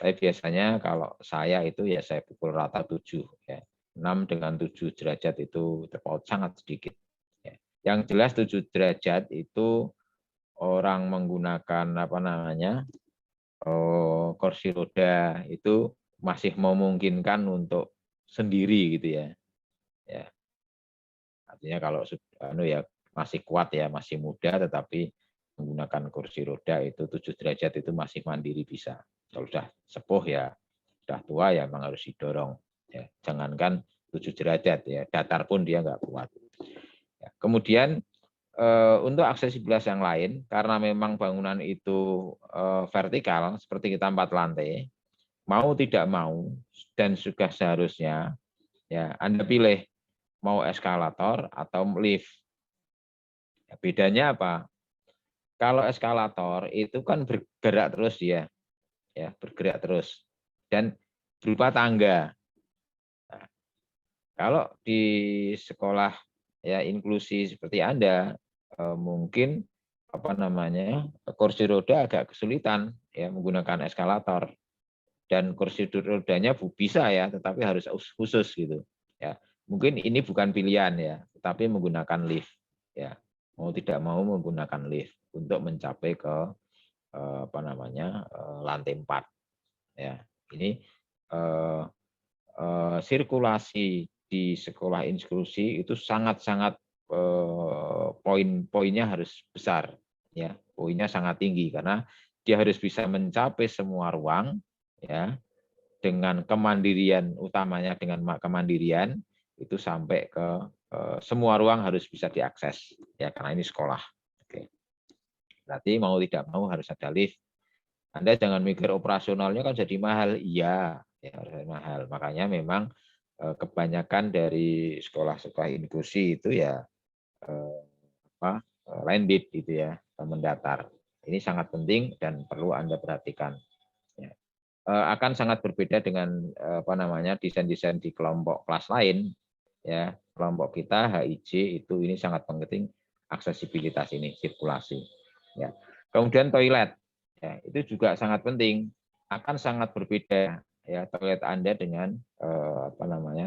Speaker 1: Tapi biasanya kalau saya itu ya saya pukul rata 7 ya. 6 dengan 7 derajat itu terpaut sangat sedikit. Ya. Yang jelas 7 derajat itu orang menggunakan apa namanya kursi roda itu masih memungkinkan untuk sendiri gitu ya. Ya. Artinya kalau ya masih kuat ya, masih muda tetapi menggunakan kursi roda itu 7 derajat itu masih mandiri bisa. Kalau sudah sepuh ya, sudah tua ya memang harus didorong. Ya. Jangankan 7 derajat ya, datar pun dia nggak kuat. Ya. Kemudian untuk aksesibilitas yang lain, karena memang bangunan itu vertikal seperti kita 4 lantai, mau tidak mau dan sudah seharusnya ya Anda pilih mau eskalator atau lift. Ya, bedanya apa? Kalau eskalator itu kan bergerak terus dia, ya bergerak terus dan berupa tangga. Nah, kalau di sekolah ya inklusi seperti Anda mungkin apa namanya kursi roda agak kesulitan ya menggunakan eskalator, dan kursi rodanya bisa ya tetapi harus khusus gitu ya. Mungkin ini bukan pilihan ya, tetapi menggunakan lift ya, mau tidak mau menggunakan lift untuk mencapai ke apa namanya lantai 4 ya. Ini sirkulasi di sekolah inklusi itu sangat-sangat poin-poinnya harus besar, ya, poinnya sangat tinggi karena dia harus bisa mencapai semua ruang, ya, dengan kemandirian, utamanya dengan kemandirian itu sampai ke semua ruang harus bisa diakses, ya, karena ini sekolah. Oke. Berarti mau tidak mau harus ada lift. Anda jangan mikir operasionalnya kan jadi mahal, iya, ya harus mahal. Makanya memang kebanyakan dari sekolah-sekolah inklusi itu ya landed gitu ya, mendatar. Ini sangat penting dan perlu Anda perhatikan. Ya. Akan sangat berbeda dengan desain-desain di kelompok kelas lain. Ya, kelompok kita HIJ itu ini sangat penting aksesibilitas ini, sirkulasi. Ya. Kemudian toilet, ya, itu juga sangat penting. Akan sangat berbeda ya toilet Anda dengan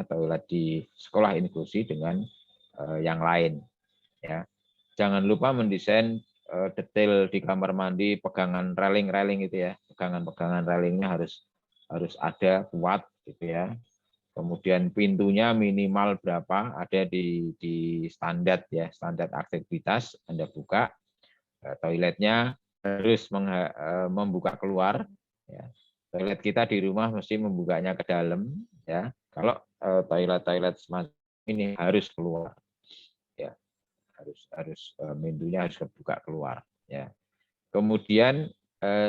Speaker 1: toilet di sekolah inklusi dengan yang lain. Ya, jangan lupa mendesain detail di kamar mandi, pegangan railing itu ya, pegangan railing-nya harus ada kuat gitu ya. Kemudian pintunya minimal berapa, ada di standar ya, standar aktivitas Anda buka. Toiletnya harus membuka keluar ya. Toilet kita di rumah mesti membukanya ke dalam ya. Kalau toilet semacam ini harus keluar ya. Harus pintunya harus terbuka keluar ya. Kemudian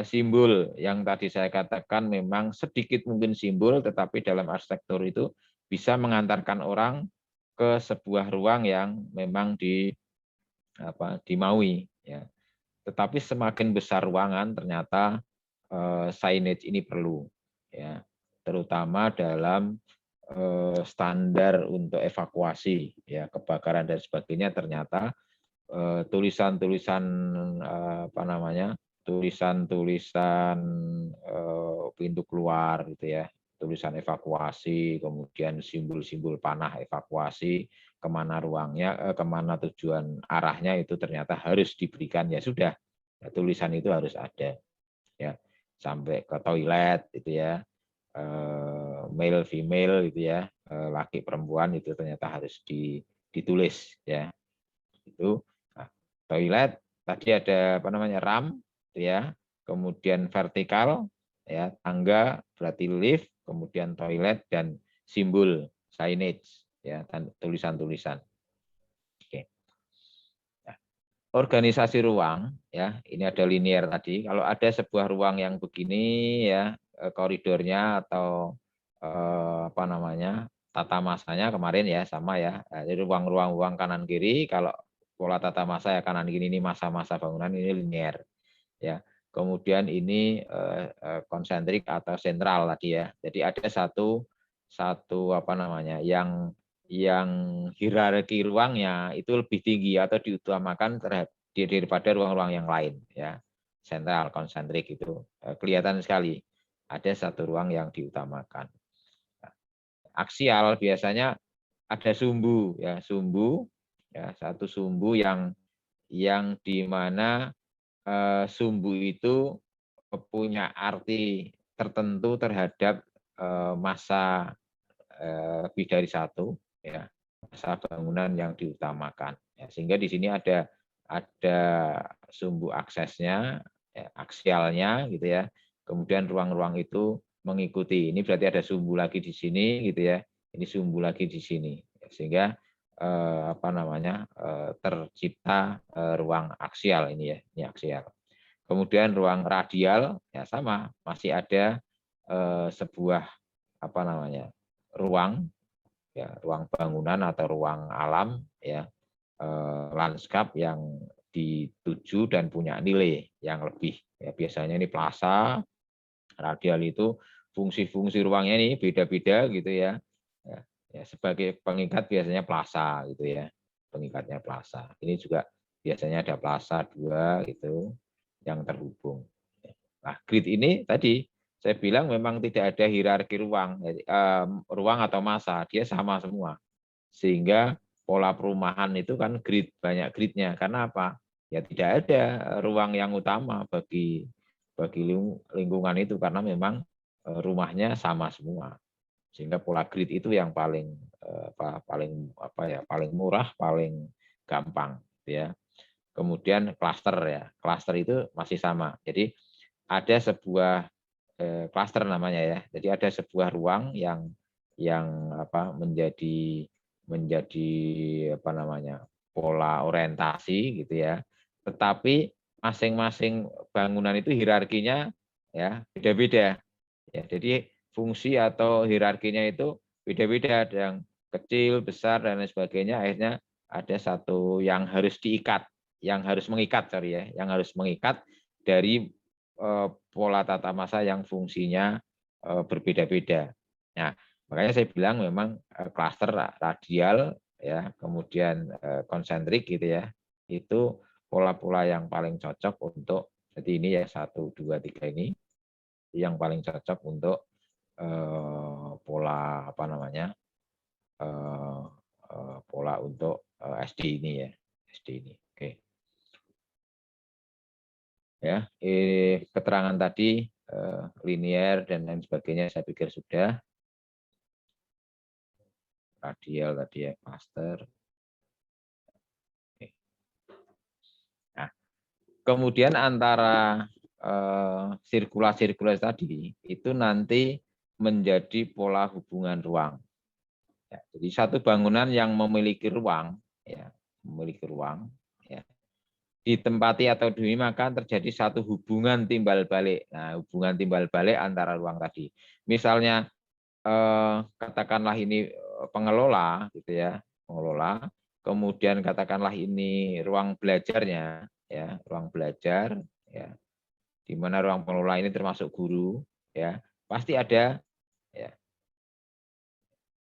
Speaker 1: simbol yang tadi saya katakan memang sedikit mungkin simbol, tetapi dalam arsitektur itu bisa mengantarkan orang ke sebuah ruang yang memang dimaui ya. Tetapi semakin besar ruangan ternyata signage ini perlu ya, terutama dalam standar untuk evakuasi ya, kebakaran dan sebagainya. Ternyata tulisan-tulisan tulisan-tulisan pintu keluar gitu ya, tulisan evakuasi, kemudian simbol-simbol panah evakuasi, kemana ruangnya, kemana tujuan arahnya itu ternyata harus diberikan. Ya sudah, ya, tulisan itu harus ada ya, sampai ke toilet itu ya, male female gitu ya, laki perempuan itu ternyata harus ditulis ya. Itu toilet tadi ada ram gitu ya, kemudian vertikal ya, tangga berarti lift, kemudian toilet dan simbol signage ya, tulisan-tulisan. Oke. Nah, organisasi ruang ya, ini ada linear tadi. Kalau ada sebuah ruang yang begini ya, koridornya atau tata masanya kemarin ya sama ya. Jadi ruang-ruang kanan kiri, kalau pola tata masa ya kanan kiri ini masa-masa bangunan ini linear ya. Kemudian ini konsentrik atau sentral tadi ya. Jadi ada satu yang hierarki ruangnya itu lebih tinggi atau diutamakan daripada ruang-ruang yang lain ya. Sentral, konsentrik itu kelihatan sekali. Ada satu ruang yang diutamakan. Aksial biasanya ada sumbu ya, satu sumbu yang di mana sumbu itu punya arti tertentu terhadap masa lebih dari satu ya, masa bangunan yang diutamakan ya, sehingga di sini ada sumbu aksesnya ya, aksialnya gitu ya, kemudian ruang-ruang itu mengikuti. Ini berarti ada sumbu lagi di sini gitu ya, ini sumbu lagi di sini sehingga tercipta ruang aksial ini ya, ini aksial. Kemudian ruang radial ya sama, masih ada sebuah ruang ya, ruang bangunan atau ruang alam ya, lanskap yang dituju dan punya nilai yang lebih ya, biasanya ini plaza. Radial itu fungsi-fungsi ruangnya ini beda-beda gitu ya. Ya, sebagai pengikat biasanya plaza gitu ya. Pengikatnya plaza. Ini juga biasanya ada plaza 2 gitu yang terhubung. Nah, grid ini tadi saya bilang memang tidak ada hierarki ruang, ruang atau massa, dia sama semua. Sehingga pola perumahan itu kan grid, banyak gridnya. Karena apa? Ya tidak ada ruang yang utama bagi lingkungan itu karena memang rumahnya sama semua. Sehingga pola grid itu yang paling paling murah, paling gampang, gitu ya. Kemudian klaster ya, klaster itu masih sama. Jadi ada sebuah klaster namanya ya. Jadi ada sebuah ruang yang menjadi pola orientasi gitu ya. Tetapi masing-masing bangunan itu hierarkinya ya beda-beda. Ya, jadi fungsi atau hierarkinya itu beda-beda, ada yang kecil, besar dan lain sebagainya. Akhirnya ada satu yang harus diikat, yang harus mengikat, yang harus mengikat dari pola tata masa yang fungsinya berbeda-beda. Nah, makanya saya bilang memang klaster radial ya, kemudian konsentrik gitu ya, itu pola-pola yang paling cocok untuk, jadi ini ya 1, 2, 3 ini yang paling cocok untuk pola pola untuk SD ini ya, SD ini. Oke. Ya, keterangan tadi linier dan lain sebagainya saya pikir sudah. Radial tadi ya, cluster. Oke. Nah, kemudian antara sirkulasi tadi itu nanti menjadi pola hubungan ruang. Ya, jadi satu bangunan yang memiliki ruang, ya, ya, ditempati atau digunakan terjadi satu hubungan timbal balik. Nah, hubungan timbal balik antara ruang tadi. Misalnya katakanlah ini pengelola, gitu ya, pengelola. Kemudian katakanlah ini ruang belajarnya, ya, ruang belajar, ya, di mana ruang pengelola ini termasuk guru, ya, pasti ada, ya,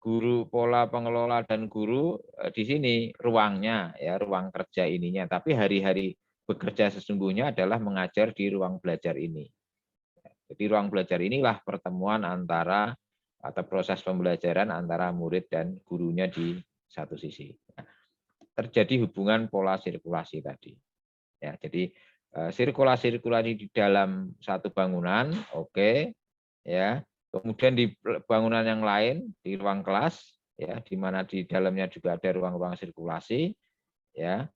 Speaker 1: guru, pola pengelola dan guru di sini ruangnya, ya, ruang kerja ininya. Tapi hari-hari bekerja sesungguhnya adalah mengajar di ruang belajar ini. Jadi ruang belajar inilah pertemuan antara atau proses pembelajaran antara murid dan gurunya di satu sisi. Nah, terjadi hubungan pola sirkulasi tadi. Ya, jadi sirkulasi di dalam satu bangunan, oke, ya. Kemudian di bangunan yang lain, di ruang kelas, ya, di mana di dalamnya juga ada ruang-ruang sirkulasi, ya.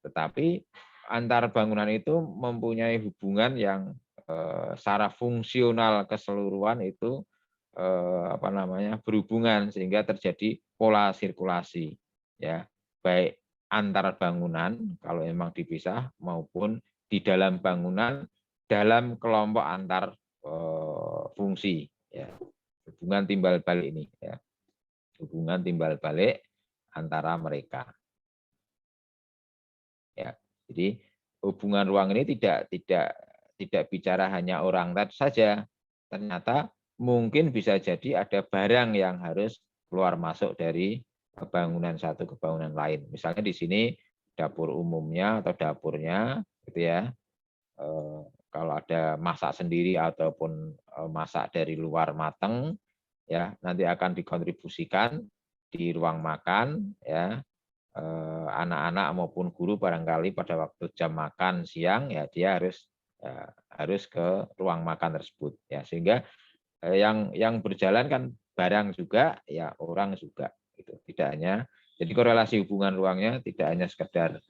Speaker 1: Tetapi antar bangunan itu mempunyai hubungan yang secara fungsional keseluruhan itu berhubungan sehingga terjadi pola sirkulasi, ya, baik antar bangunan kalau memang dipisah maupun di dalam bangunan dalam kelompok antar fungsi, ya, hubungan timbal balik ini, ya, hubungan timbal balik antara mereka, ya. Jadi hubungan ruang ini tidak bicara hanya orang saja, ternyata mungkin bisa jadi ada barang yang harus keluar masuk dari bangunan satu ke bangunan lain. Misalnya di sini dapur umumnya atau dapurnya, gitu ya. Kalau ada masak sendiri ataupun masak dari luar mateng, ya, nanti akan dikontribusikan di ruang makan, ya. Anak-anak maupun guru barangkali pada waktu jam makan siang, ya, dia harus ke ruang makan tersebut, ya, sehingga yang berjalan kan barang juga, ya, orang juga, gitu. Tidak hanya, jadi korelasi hubungan ruangnya tidak hanya sekedar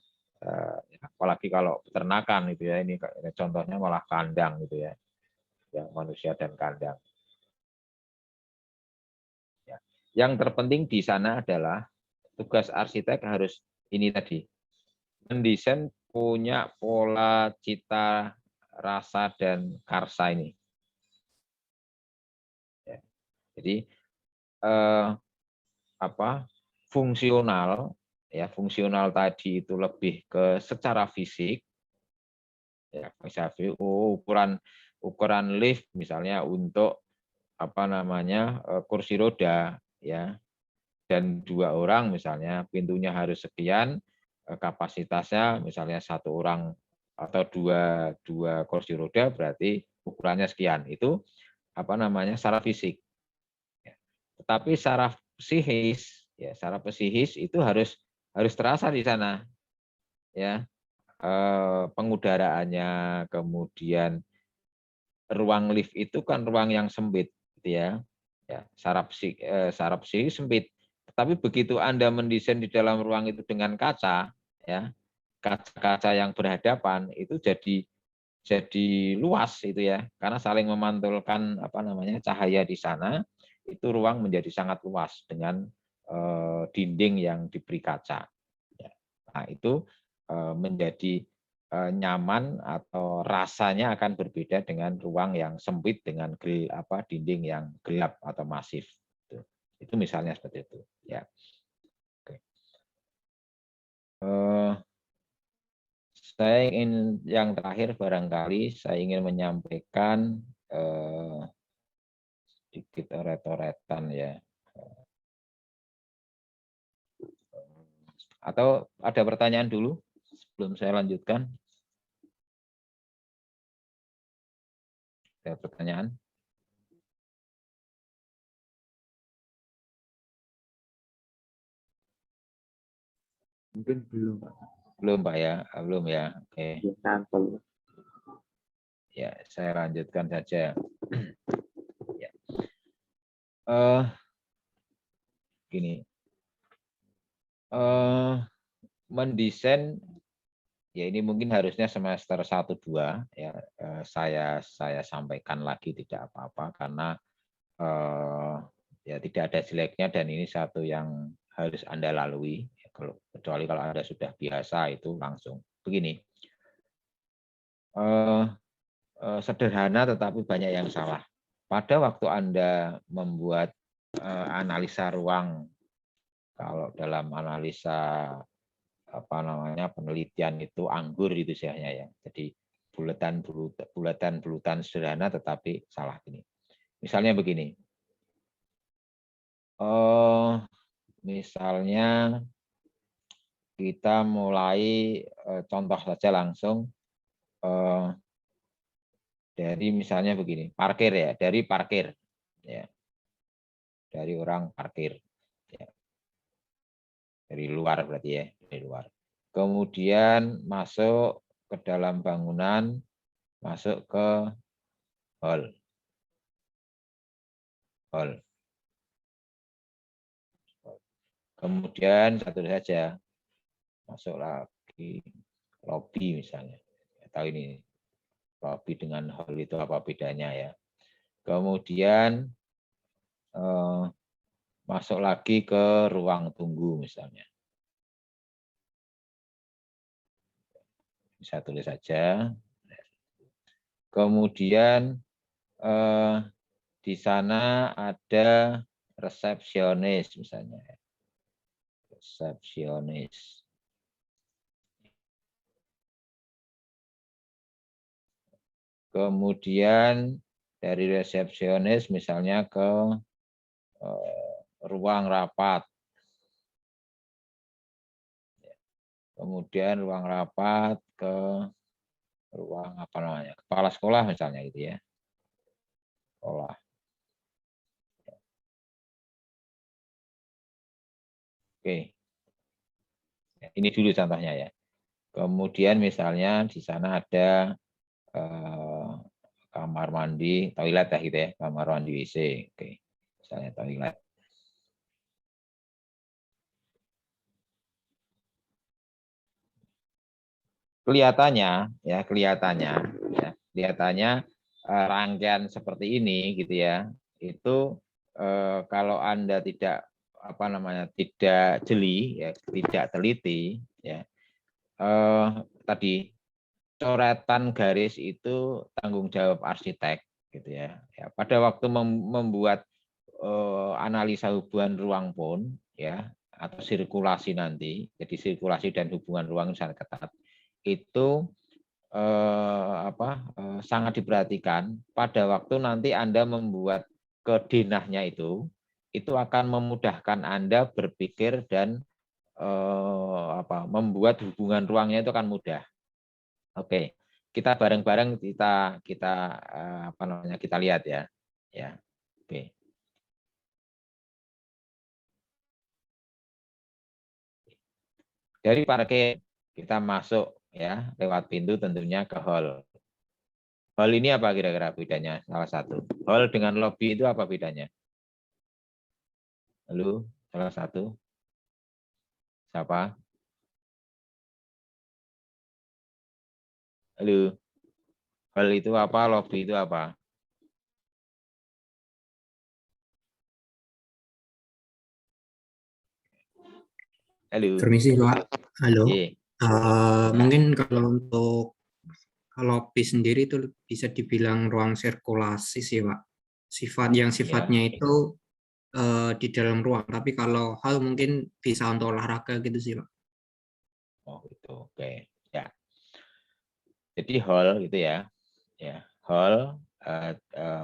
Speaker 1: apalagi kalau peternakan itu ya, ini contohnya malah kandang gitu ya, yang manusia dan kandang. Ya. Yang terpenting di sana adalah tugas arsitek harus ini tadi, mendesain punya pola cita rasa dan karsa ini. Ya. Jadi fungsional, ya, fungsional tadi itu lebih ke secara fisik, ya, misalnya ukuran lift misalnya untuk kursi roda, ya, dan 2 orang misalnya pintunya harus sekian, kapasitasnya misalnya 1 orang atau dua kursi roda berarti ukurannya sekian, itu secara fisik. Tetapi secara psikis, ya, secara psikis itu harus terasa di sana, ya, pengudaraannya, kemudian ruang lift itu kan ruang yang sempit, gitu ya. Ya, saraf psikis sempit. Tapi begitu Anda mendesain di dalam ruang itu dengan kaca, ya, kaca-kaca yang berhadapan itu jadi luas itu ya, karena saling memantulkan cahaya di sana, itu ruang menjadi sangat luas dengan dinding yang diberi kaca. Ya. Nah, itu menjadi nyaman atau rasanya akan berbeda dengan ruang yang sempit dengan dinding yang gelap atau masif. Itu misalnya seperti itu. Ya. Oke. Saya ingin yang terakhir barangkali saya ingin menyampaikan sedikit retoretan ya. Atau ada pertanyaan dulu sebelum saya lanjutkan? Ada pertanyaan?
Speaker 2: Mungkin belum, Pak.
Speaker 1: Belum, Pak ya? Belum ya. Oke. Ya, saya lanjutkan saja. Ya. Gini. Mendesain ya ini mungkin harusnya semester 1-2 ya, saya sampaikan lagi tidak apa-apa karena ya tidak ada jeleknya dan ini satu yang harus Anda lalui. Kecuali kalau Anda sudah biasa itu langsung. Begini, sederhana tetapi banyak yang salah. Pada waktu Anda membuat analisa ruang, kalau dalam analisa penelitian itu anggur itu istilahnya ya. Jadi bulatan sederhana tetapi salah ini. Misalnya begini. Misalnya kita mulai contoh saja langsung dari misalnya begini, parkir ya, dari parkir ya. Dari orang parkir ya. Dari luar berarti ya, dari luar. Kemudian masuk ke dalam bangunan, masuk ke hall. Kemudian satu saja, masuk lagi lobby misalnya. Tahu ini lobby dengan hall itu apa bedanya ya. Kemudian masuk lagi ke ruang tunggu misalnya. Bisa tulis saja. Kemudian di sana ada resepsionis misalnya. Resepsionis. Kemudian dari resepsionis misalnya ke ruang rapat. Kemudian ruang rapat ke ruang kepala sekolah misalnya gitu ya. Sekolah. Oke. Ini dulu contohnya ya. Kemudian misalnya di sana ada kamar mandi, toilet ya gitu ya, kamar mandi WC. Oke. Misalnya toilet. Kelihatannya rangkaian seperti ini gitu ya. Itu kalau Anda tidak tidak jeli ya, tidak teliti ya. Tadi coretan garis itu tanggung jawab arsitek gitu ya. Ya pada waktu membuat analisa hubungan ruang pun ya atau sirkulasi nanti, jadi sirkulasi dan hubungan ruang sangat ketat. Itu sangat diperhatikan pada waktu nanti Anda membuat kedenahnya itu akan memudahkan Anda berpikir dan membuat hubungan ruangnya itu akan mudah. Oke, kita bareng-bareng kita lihat ya. Ya. Oke. Dari parkir kita masuk ya lewat pintu tentunya ke hall. Hall ini apa kira-kira bedanya? Salah satu. Hall dengan lobby itu apa bedanya? Halo, salah satu. Siapa? Halo. Hal itu apa? Lobby itu apa? Halo.
Speaker 3: Permisi Pak, halo.
Speaker 1: Iya.
Speaker 3: Mungkin kalau untuk lobby sendiri itu bisa dibilang ruang sirkulasi sih Pak.
Speaker 1: Ya.
Speaker 3: Sifatnya itu di dalam ruang, tapi kalau hal mungkin bisa untuk olahraga gitu sih Pak.
Speaker 1: Oh, itu. Oke. Ya. Jadi hall gitu ya. Ya, hall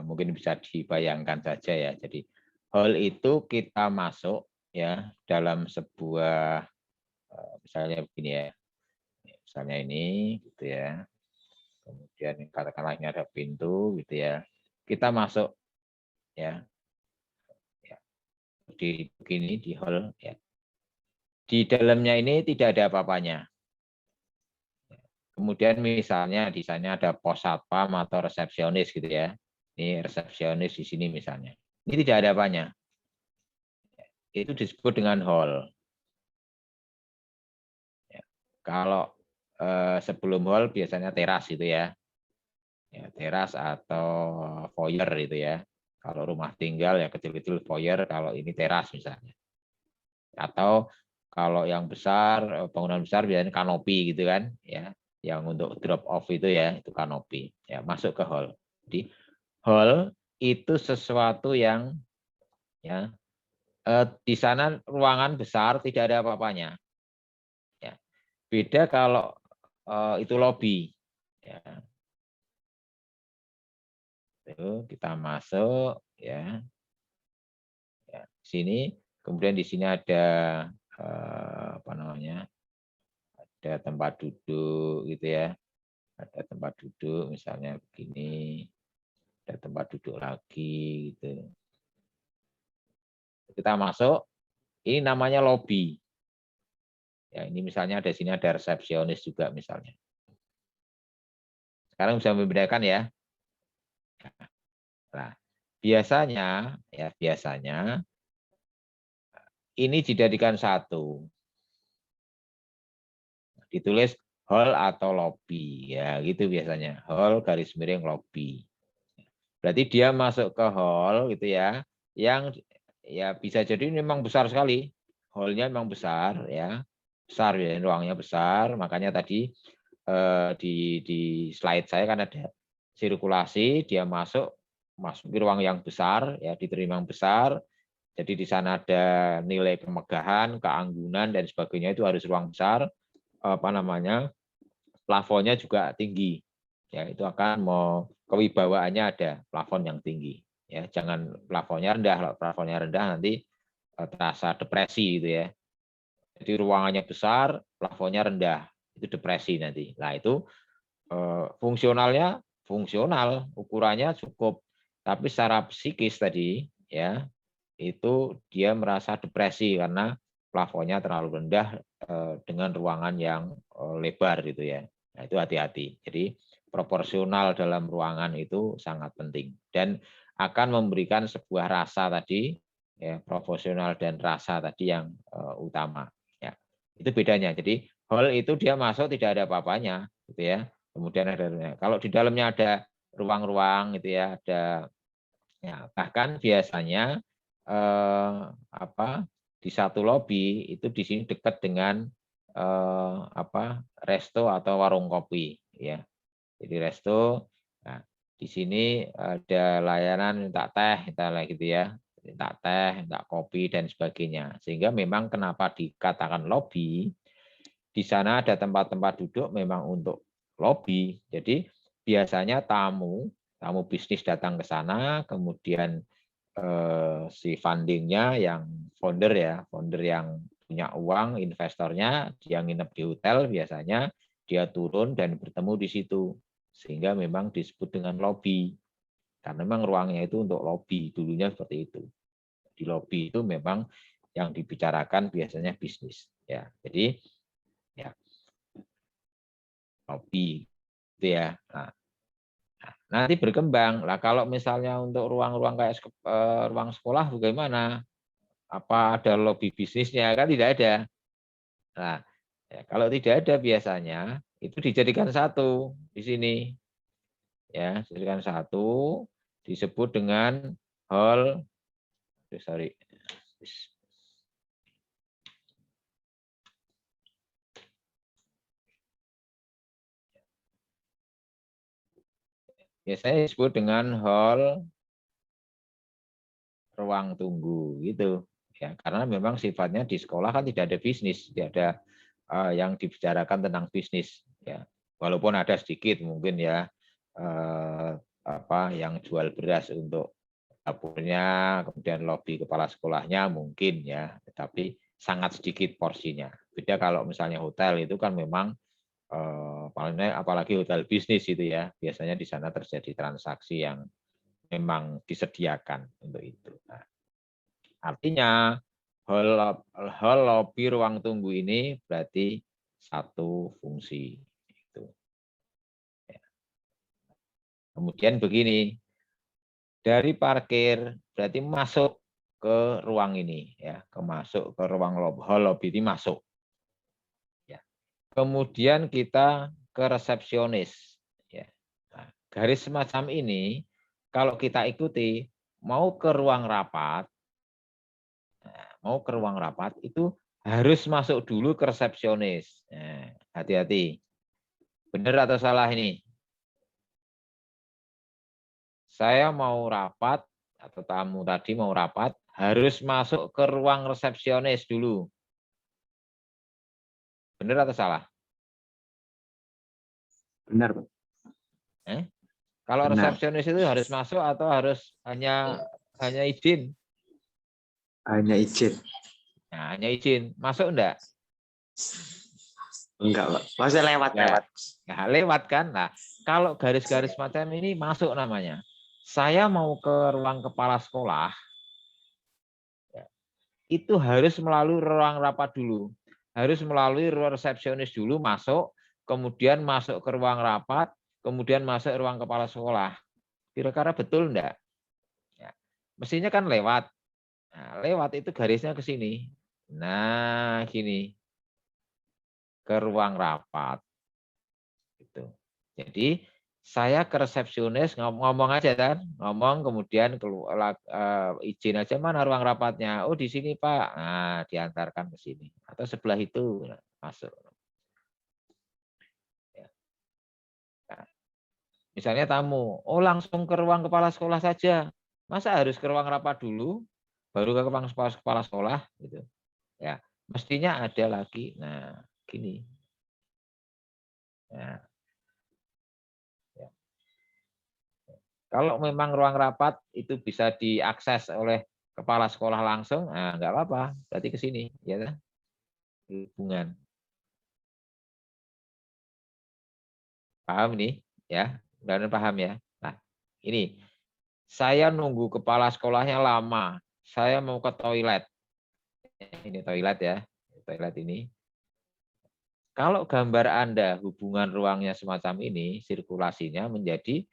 Speaker 1: mungkin bisa dibayangkan saja ya. Jadi hall itu kita masuk ya dalam sebuah misalnya begini ya. Misalnya ini gitu ya. Kemudian katakanlah ini ada pintu gitu ya. Kita masuk ya. Ya, di begini di hall ya. Di dalamnya ini tidak ada apa-apanya. Kemudian misalnya di sana ada pos satpam atau resepsionis gitu ya. Ini resepsionis di sini misalnya. Ini tidak ada apanya. Itu disebut dengan hall. Kalau sebelum hall biasanya teras itu ya. Teras atau foyer itu ya. Kalau rumah tinggal ya kecil-kecil foyer, kalau ini teras misalnya. Atau kalau yang besar, bangunan besar biasanya kanopi gitu kan, ya. Yang untuk drop off itu ya, itu kanopi. Ya, masuk ke hall. Jadi hall itu sesuatu yang ya di sana ruangan besar tidak ada apa-apanya. Ya. Beda kalau itu lobby. Ya. Itu kita masuk ya. Ya, sini kemudian di sini ada apa namanya? Ada tempat duduk gitu ya. Ada tempat duduk misalnya begini, ada tempat duduk lagi gitu. Kita masuk, ini namanya lobby. Ya, ini misalnya di sini ada resepsionis juga misalnya. Sekarang bisa membedakan ya. Nah, biasanya ini dijadikan satu. Ditulis hall atau lobby ya, gitu biasanya. Hall garis miring lobby. Berarti dia masuk ke hall gitu ya, yang ya bisa jadi memang besar sekali. Hallnya memang besar ya. Besar ya, ruangnya besar, makanya tadi di slide saya kan ada sirkulasi, dia masuk di ruang yang besar ya, diterima yang besar. Jadi di sana ada nilai kemegahan, keanggunan dan sebagainya, itu harus ruang besar. Apa namanya? Plafonnya juga tinggi. Ya, itu akan mau kewibawaannya ada plafon yang tinggi. Ya, jangan plafonnya rendah. Kalau plafonnya rendah nanti terasa depresi gitu ya. Jadi ruangannya besar, plafonnya rendah, itu depresi nanti. Nah, itu fungsionalnya fungsional, ukurannya cukup, tapi secara psikis tadi ya, itu dia merasa depresi karena plafonnya terlalu rendah dengan ruangan yang lebar gitu ya. Nah, itu hati-hati. Jadi proporsional dalam ruangan itu sangat penting dan akan memberikan sebuah rasa tadi ya, proporsional dan rasa tadi yang utama ya. Itu bedanya. Jadi hall itu dia masuk tidak ada apa-apanya gitu ya. Kemudian ada kalau di dalamnya ada ruang-ruang gitu ya, ada ya, bahkan biasanya di satu lobi itu di sini dekat dengan resto atau warung kopi ya. Jadi resto, nah, di sini ada layanan minta teh, misalnya gitu ya, minta teh, minta kopi dan sebagainya. Sehingga memang kenapa dikatakan lobi, di sana ada tempat-tempat duduk memang untuk lobi. Jadi biasanya tamu bisnis datang ke sana, kemudian si fundingnya yang founder yang punya uang, investornya, dia nginep di hotel biasanya, dia turun dan bertemu di situ. Sehingga memang disebut dengan lobby. Karena memang ruangnya itu untuk lobby, dulunya seperti itu. Di lobby itu memang yang dibicarakan biasanya bisnis. Ya, jadi ya lobby gitu ya. Nah, nanti berkembang lah kalau misalnya untuk ruang-ruang kayak ruang sekolah bagaimana? apa ada lobby bisnisnya, kan tidak ada. Nah, ya, kalau tidak ada biasanya itu dijadikan satu di sini, ya, dijadikan satu, disebut dengan hall, sorry, biasanya disebut dengan hall ruang tunggu gitu, ya, karena memang sifatnya di sekolah kan tidak ada bisnis, tidak ada yang dibicarakan tentang bisnis, ya, walaupun ada sedikit mungkin ya apa yang jual beras untuk dapurnya, kemudian lobi kepala sekolahnya mungkin ya, tetapi sangat sedikit porsinya. Beda kalau misalnya hotel itu kan memang apalagi hotel bisnis itu ya, biasanya di sana terjadi transaksi yang memang disediakan untuk itu. Nah, artinya hall lobby ruang tunggu ini berarti satu fungsi. Itu. Ya. Kemudian begini, dari parkir berarti masuk ke ruang ini, ya, masuk ke ruang hall lobby ini masuk. Ya. Kemudian kita ke resepsionis. Ya. Nah, garis semacam ini kalau kita ikuti mau ke ruang rapat. Mau ke ruang rapat itu harus masuk dulu ke resepsionis. Hati-hati. Benar atau salah ini? Saya mau rapat atau tamu tadi mau rapat harus masuk ke ruang resepsionis dulu. Benar atau salah?
Speaker 2: Benar, Pak.
Speaker 1: Kalau
Speaker 2: Benar.
Speaker 1: resepsionis itu harus masuk atau harus hanya izin?
Speaker 2: Hanya izin.
Speaker 1: Nah, hanya izin. Masuk enggak?
Speaker 2: Enggak, Pak. Maksudnya lewat.
Speaker 1: Nah, lewat kan? Nah, kalau garis-garis macam ini masuk namanya. Saya mau ke ruang kepala sekolah, itu harus melalui ruang rapat dulu. Harus melalui ruang resepsionis dulu masuk, kemudian masuk ke ruang rapat, kemudian masuk ke ruang kepala sekolah. Kira-kira betul enggak? Ya. Mestinya kan lewat. Nah, lewat itu garisnya ke sini. Nah, gini. Ke ruang rapat. Gitu. Jadi saya ke resepsionis ngomong aja kan, ngomong kemudian keluar izin aja mana ruang rapatnya. Oh di sini Pak. Nah diantarkan ke sini atau sebelah itu masuk. Nah, misalnya tamu, oh langsung ke ruang kepala sekolah saja. Masa harus ke ruang rapat dulu, baru ke ruang kepala sekolah gitu. Ya mestinya ada lagi. Nah gini. Nah, kalau memang ruang rapat itu bisa diakses oleh kepala sekolah langsung, nah nggak apa-apa, berarti ke sini, ya kan? Hubungan. Paham nih, ya? Mudah-mudahan paham ya. Nah, ini saya nunggu kepala sekolahnya lama, saya mau ke toilet. Ini toilet ya, toilet ini. Kalau gambar Anda hubungan ruangnya semacam ini, sirkulasinya menjadi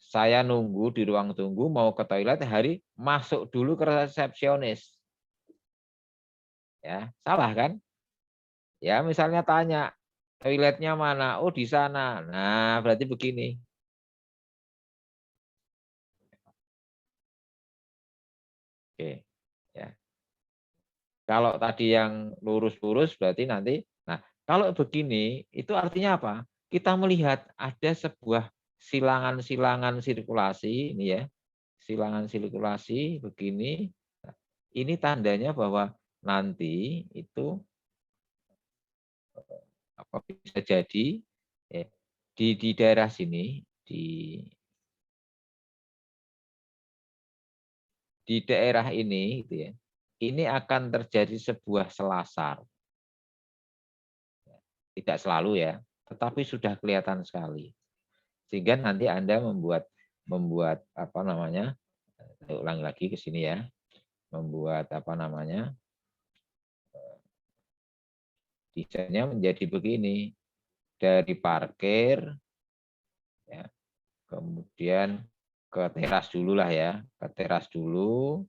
Speaker 1: saya nunggu di ruang tunggu mau ke toilet, hari masuk dulu ke resepsionis. Ya, salah kan? Ya, misalnya tanya, toiletnya mana? Oh, di sana. Nah, berarti begini. Oke. Ya. Kalau tadi yang lurus-lurus berarti nanti. Nah, kalau begini itu artinya apa? Kita melihat ada sebuah silangan-silangan sirkulasi ini ya. Silangan sirkulasi begini. Nah, ini tandanya bahwa nanti itu apa bisa jadi ya, di daerah sini di daerah ini gitu ya, ini akan terjadi sebuah selasar. Tidak selalu ya, tetapi sudah kelihatan sekali. Sehingga nanti Anda membuat apa namanya? Saya ulangi lagi ke sini ya. Membuat apa namanya? Desainnya menjadi begini. Dari parkir ya, kemudian ke teras dulu lah ya, ke teras dulu,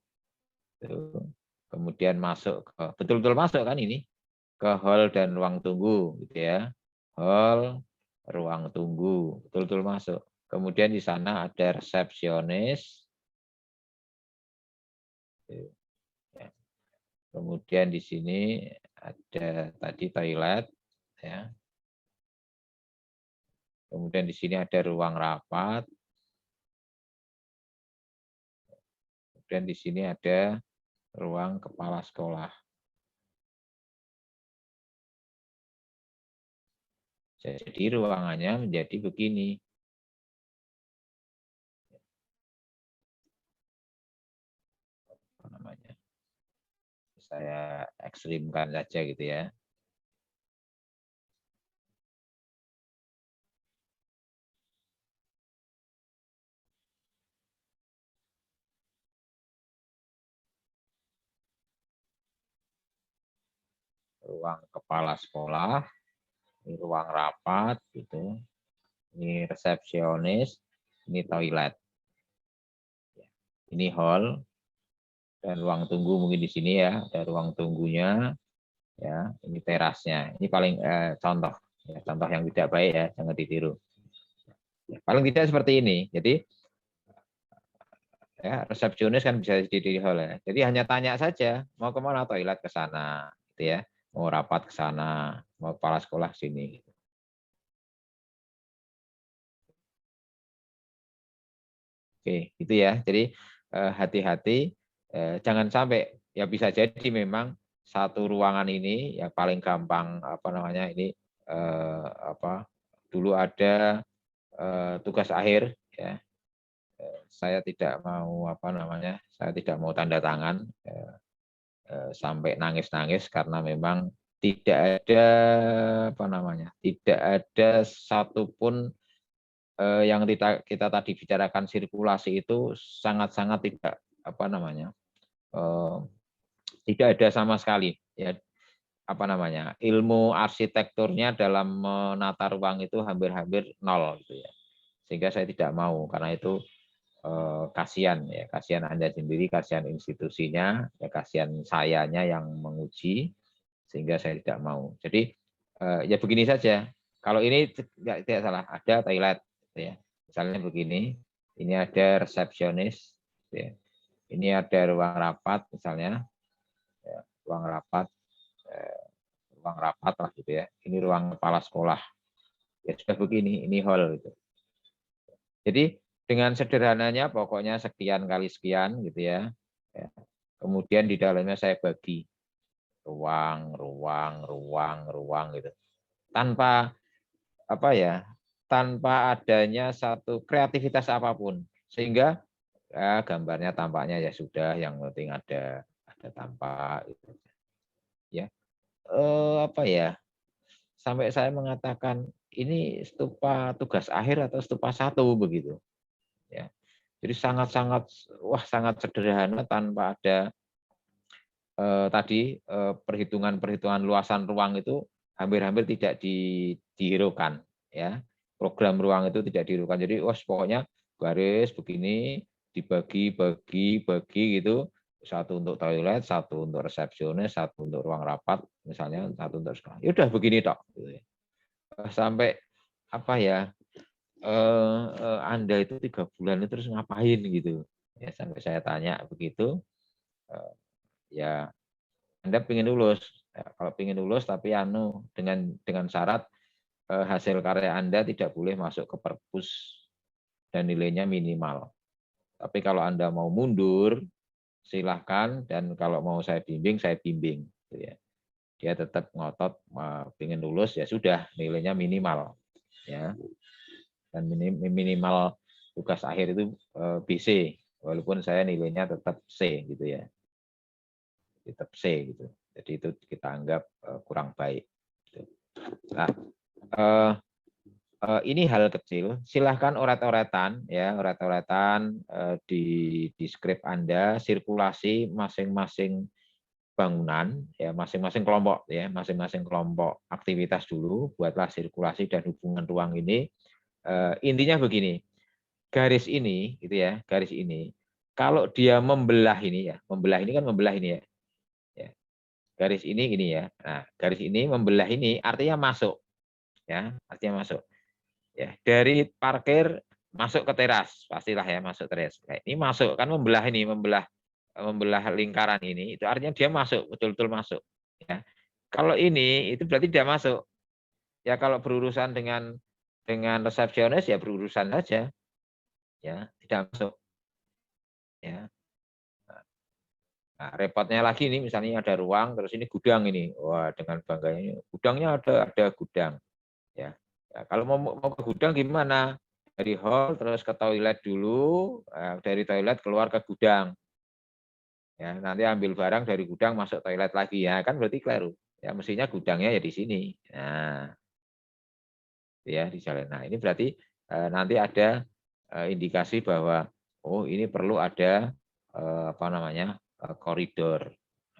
Speaker 1: kemudian masuk ke betul-betul masuk kan ini ke hall dan ruang tunggu gitu ya. Hall, ruang tunggu, betul-betul masuk. Kemudian di sana ada resepsionis. Kemudian di sini ada tadi toilet ya. Kemudian di sini ada ruang rapat. Kemudian di sini ada ruang kepala sekolah. Jadi ruangannya menjadi begini. Apa namanya? Saya ekstrimkan saja gitu ya. Ruang kepala sekolah, ini ruang rapat gitu. Ini resepsionis, ini toilet. Ini hall dan ruang tunggu mungkin di sini ya, ada ruang tunggunya ya, ini terasnya. Ini paling contoh ya, contoh yang tidak baik ya, jangan ditiru. Ya, paling tidak seperti ini. Jadi ya, resepsionis kan bisa di hall ya. Jadi hanya tanya saja, mau kemana, toilet ke sana gitu ya. Mau rapat ke sana, mau kepala sekolah sini. Oke, itu ya. Jadi hati-hati, jangan sampai ya bisa jadi memang satu ruangan ini yang paling gampang apa namanya ini apa dulu ada tugas akhir ya. Saya tidak mau apa namanya, saya tidak mau tanda tangan sampai nangis-nangis karena memang tidak ada apa namanya, tidak ada satupun yang kita tadi bicarakan sirkulasi itu sangat-sangat tidak apa namanya tidak ada sama sekali ya apa namanya ilmu arsitekturnya dalam menata ruang itu hampir-hampir nol gitu ya, sehingga saya tidak mau karena itu kasihan ya, kasihan Anda sendiri, kasihan institusinya, ya kasihan sayanya yang menguji, sehingga saya tidak mau. Jadi ya begini saja. Kalau ini tidak salah, ada toilet, ya. Misalnya begini, ini ada resepsionis, ya. Ini ada ruang rapat, misalnya, ya, ruang rapat lah gitu ya. Ini ruang kepala sekolah. Ya sudah begini, ini hall gitu. Jadi dengan sederhananya pokoknya sekian kali sekian gitu ya. Kemudian di dalamnya saya bagi ruang gitu. Tanpa apa ya? Tanpa adanya satu kreativitas apapun. Sehingga ya, gambarnya tampaknya ya sudah, yang penting ada tampak gitu. Ya. Apa ya? Sampai saya mengatakan ini stupa tugas akhir atau stupa 1 begitu. Ya. Jadi sangat-sangat sangat sederhana tanpa ada tadi perhitungan-perhitungan luasan ruang itu hampir-hampir tidak dihiraukan ya. Program ruang itu tidak dihiraukan. Jadi pokoknya garis begini dibagi gitu. Satu untuk toilet, satu untuk resepsionis, satu untuk ruang rapat, misalnya satu untuk sekolah. Ya udah begini tok. Sampai apa ya? Anda itu 3 bulan itu terus ngapain gitu ya, sampai saya tanya begitu ya Anda pengen lulus ya, kalau pengen lulus tapi dengan syarat hasil karya Anda tidak boleh masuk ke perpus dan nilainya minimal. Tapi kalau Anda mau mundur silahkan, dan kalau mau saya bimbing gitu ya. Dia tetap ngotot pengen lulus ya sudah, nilainya minimal ya. Dan minimal tugas akhir itu BC, walaupun saya nilainya tetap C gitu ya, tetap C gitu. Jadi itu kita anggap kurang baik. Nah, ini hal kecil. Silahkan oret-oretan ya, oret-oretan di skrip Anda, sirkulasi masing-masing bangunan ya, masing-masing kelompok ya, masing-masing kelompok aktivitas dulu, buatlah sirkulasi dan hubungan ruang ini. Intinya begini, garis ini gitu ya, garis ini kalau dia membelah ini ya, membelah ini kan membelah ini ya, garis ini gini ya. Nah, garis ini membelah ini artinya masuk, ya, artinya masuk. Ya, dari parkir masuk ke teras, pastilah ya masuk teras. Nah, ini masuk kan membelah ini, membelah lingkaran ini, itu artinya dia masuk, betul-betul masuk. Ya. Kalau ini itu berarti dia masuk. Ya kalau berurusan dengan resepsionis ya berurusan saja, ya tidak masuk. Ya. Nah, repotnya lagi nih misalnya ada ruang terus ini gudang ini, wah dengan bangganya gudangnya ada gudang. Ya. Ya, kalau mau ke gudang gimana? Dari hall terus ke toilet dulu, dari toilet keluar ke gudang. Ya, nanti ambil barang dari gudang masuk toilet lagi ya, kan berarti keliru. Ya, mestinya gudangnya ya di sini. Nah, ya di jalan. Nah, ini berarti nanti ada indikasi bahwa oh ini perlu ada apa namanya? Koridor.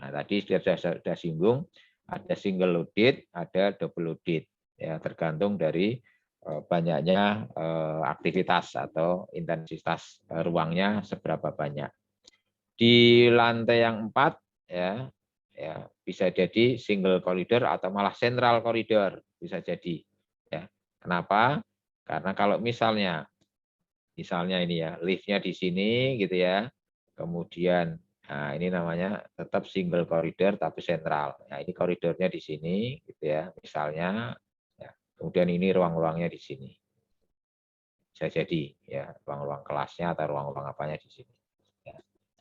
Speaker 1: Nah, tadi sudah singgung ada single loaded, ada double loaded. Ya, tergantung dari banyaknya aktivitas atau intensitas ruangnya seberapa banyak. Di lantai yang 4 ya, ya bisa jadi single koridor atau malah central koridor bisa jadi. Ya. Kenapa? Karena kalau misalnya ini ya liftnya di sini gitu ya, kemudian nah ini namanya tetap single koridor tapi sentral. Nah ini koridornya di sini gitu ya, misalnya. Ya. Kemudian ini ruang-ruangnya di sini. Bisa jadi ya ruang-ruang kelasnya atau ruang-ruang apanya di sini. Ya.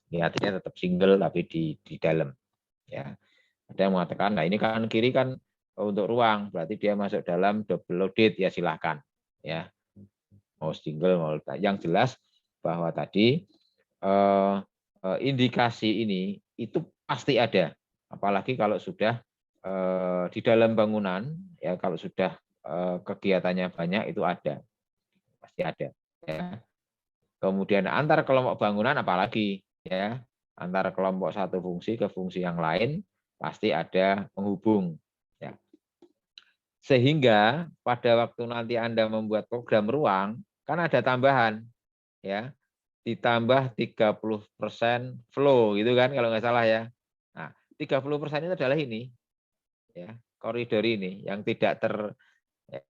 Speaker 1: Ini artinya tetap single tapi di dalam. Ya. Ada yang mengatakan, nah ini kanan kiri kan untuk ruang, berarti dia masuk dalam double loaded ya silahkan. Ya. Mau single mau yang jelas bahwa tadi indikasi ini itu pasti ada. Apalagi kalau sudah di dalam bangunan ya kalau sudah kegiatannya banyak itu ada. Pasti ada. Ya. Kemudian antar kelompok bangunan apalagi ya antar kelompok satu fungsi ke fungsi yang lain pasti ada penghubung. Ya. Sehingga pada waktu nanti Anda membuat program ruang kan ada tambahan ya ditambah 30% flow gitu kan kalau nggak salah ya. Nah 30% itu adalah ini ya koridor ini yang tidak ya,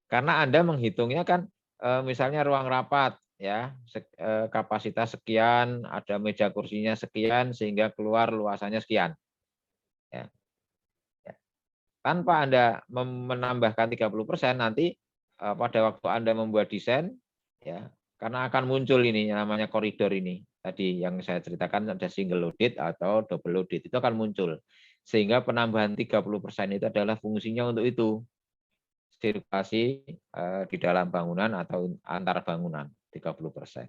Speaker 1: karena Anda menghitungnya kan misalnya ruang rapat ya kapasitas sekian, ada meja kursinya sekian sehingga keluar luasannya sekian. Ya. Ya. Tanpa Anda menambahkan 30% nanti pada waktu Anda membuat desain ya karena akan muncul ini yang namanya koridor ini. Tadi yang saya ceritakan ada single loaded atau double loaded itu akan muncul. Sehingga penambahan 30% itu adalah fungsinya untuk itu. Sirkulasi di dalam bangunan atau antar bangunan 30%.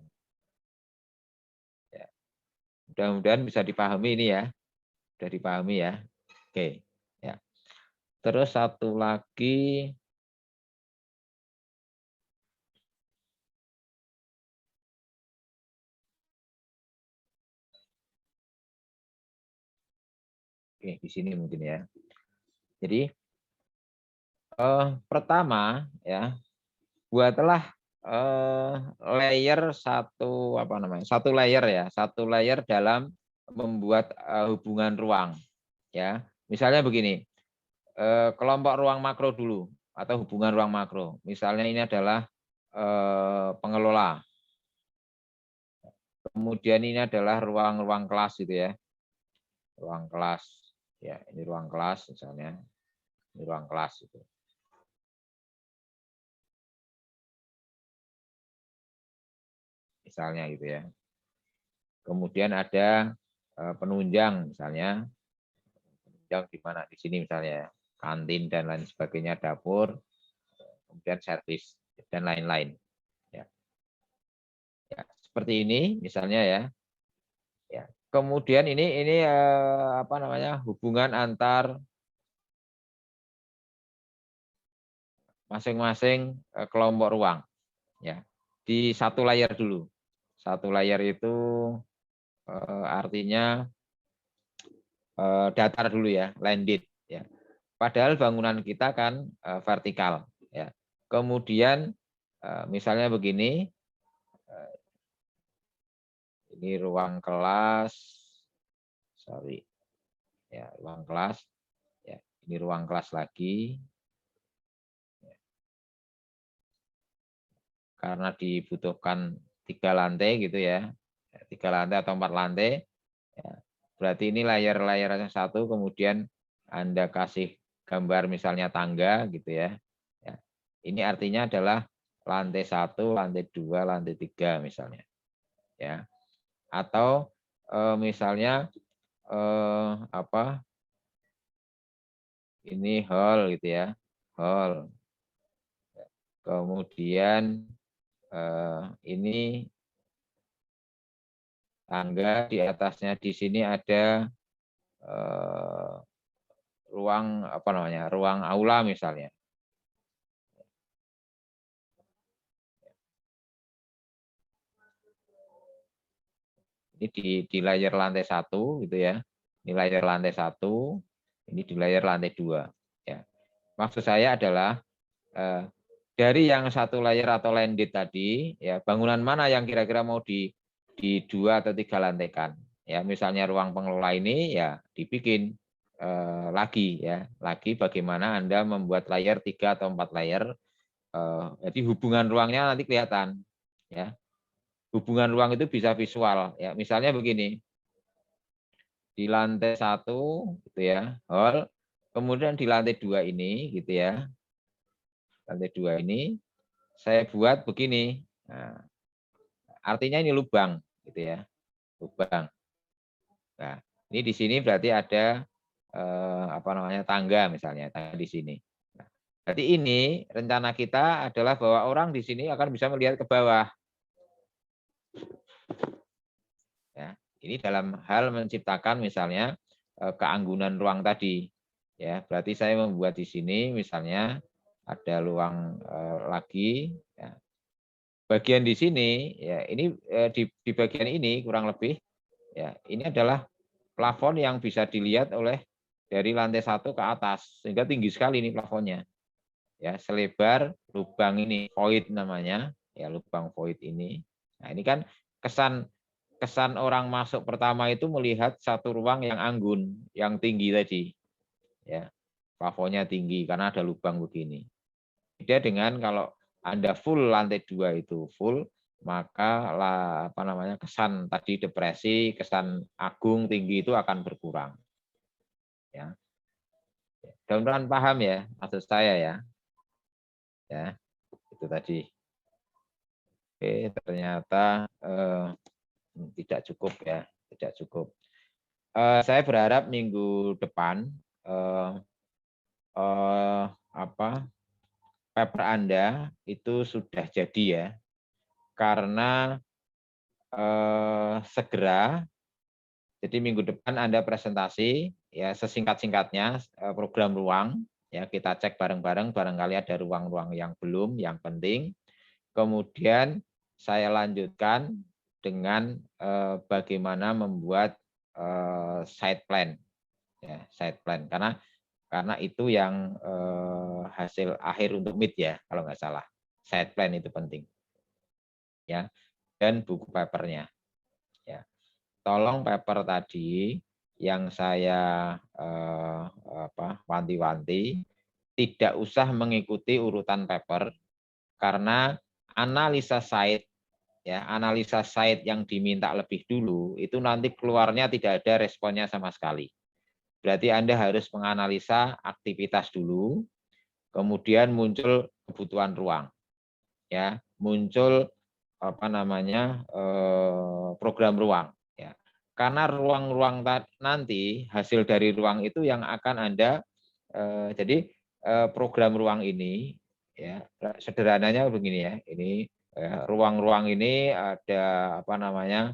Speaker 1: Ya. Mudah-mudahan bisa dipahami ini ya. Sudah dipahami ya. Oke. Ya. Terus satu lagi oke, di sini mungkin ya. Jadi pertama ya buatlah layer satu layer ya, satu layer dalam membuat hubungan ruang ya. Misalnya begini, kelompok ruang makro dulu atau hubungan ruang makro. Misalnya ini adalah pengelola. Kemudian ini adalah ruang-ruang kelas gitu ya. Ruang kelas. Ya, ini ruang kelas misalnya. Ini ruang kelas itu. Misalnya gitu ya. Kemudian ada penunjang misalnya. Penunjang di mana? Di sini misalnya kantin dan lain sebagainya, dapur, kemudian servis dan lain-lain. Ya. Ya, seperti ini misalnya ya. Ya. Kemudian ini apa namanya? Hubungan antar masing-masing kelompok ruang ya. Di satu layar dulu. Satu layar itu artinya datar dulu ya, landed ya. Padahal bangunan kita kan vertikal ya. Kemudian misalnya begini, ini ruang kelas, sorry, ya, ruang kelas. Ya, ini ruang kelas lagi. Karena dibutuhkan 3 lantai gitu ya, 3 lantai atau 4 lantai. Ya, berarti ini layar-layarnya satu, kemudian Anda kasih gambar misalnya tangga gitu ya. Ya, ini artinya adalah lantai 1, lantai 2, lantai 3 misalnya. Ya. Atau misalnya apa? Ini hall gitu ya. Hall. Kemudian ini tangga, di atasnya di sini ada ruang apa namanya? Ruang aula misalnya. Ini di layar lantai 1 gitu ya. Ini layar lantai 1, ini di layar lantai 2 ya. Maksud saya adalah dari yang satu layar atau landed tadi ya, bangunan mana yang kira-kira mau di 2 atau 3 lantaikan. Ya, misalnya ruang pengelola ini ya dibikin lagi ya. Lagi bagaimana Anda membuat layar 3 atau 4 layar. Jadi hubungan ruangnya nanti kelihatan ya. Hubungan ruang itu bisa visual ya. Misalnya begini. Di lantai 1 gitu ya, hall. Kemudian di lantai 2 ini gitu ya. Lantai 2 ini saya buat begini. Nah, artinya ini lubang gitu ya. Lubang. Nah, ini di sini berarti ada apa namanya? Tangga misalnya, tangga di sini. Nah, berarti ini rencana kita adalah bahwa orang di sini akan bisa melihat ke bawah. Ya, ini dalam hal menciptakan misalnya keanggunan ruang tadi. Ya, berarti saya membuat di sini misalnya ada ruang lagi. Ya. Bagian di sini, ya ini di bagian ini kurang lebih, ya ini adalah plafon yang bisa dilihat oleh dari lantai 1 ke atas, sehingga tinggi sekali ini plafonnya. Ya, selebar lubang ini, void namanya, ya lubang void ini. Nah, ini kan kesan orang masuk pertama itu melihat satu ruang yang anggun, yang tinggi tadi. Ya, plafonnya tinggi karena ada lubang begini. Beda dengan kalau Anda full lantai 2 itu full, maka apa namanya kesan tadi depresi, kesan agung tinggi itu akan berkurang. Ya. Mudah-mudahan paham ya maksud saya ya. Ya, itu tadi. Oke, ternyata tidak cukup ya, tidak cukup. Saya berharap minggu depan apa paper Anda itu sudah jadi ya, karena segera. Jadi minggu depan Anda presentasi ya sesingkat-singkatnya program ruang ya, kita cek bareng-bareng, barangkali ada ruang-ruang yang belum, yang penting. Kemudian saya lanjutkan dengan bagaimana membuat site plan ya, site plan karena itu yang hasil akhir untuk MIT ya, kalau nggak salah. Site plan itu penting. Ya. Dan buku papernya. Ya. Tolong paper tadi yang saya wanti-wanti tidak usah mengikuti urutan paper, karena analisa site ya, analisa site yang diminta lebih dulu itu nanti keluarnya tidak ada responnya sama sekali. Berarti Anda harus menganalisa aktivitas dulu, kemudian muncul kebutuhan ruang. Ya, muncul apa namanya? Program ruang ya. Karena ruang-ruang nanti hasil dari ruang itu yang akan Anda jadi program ruang ini ya, sederhananya begini ya. Ini ruang-ruang ini ada apa namanya?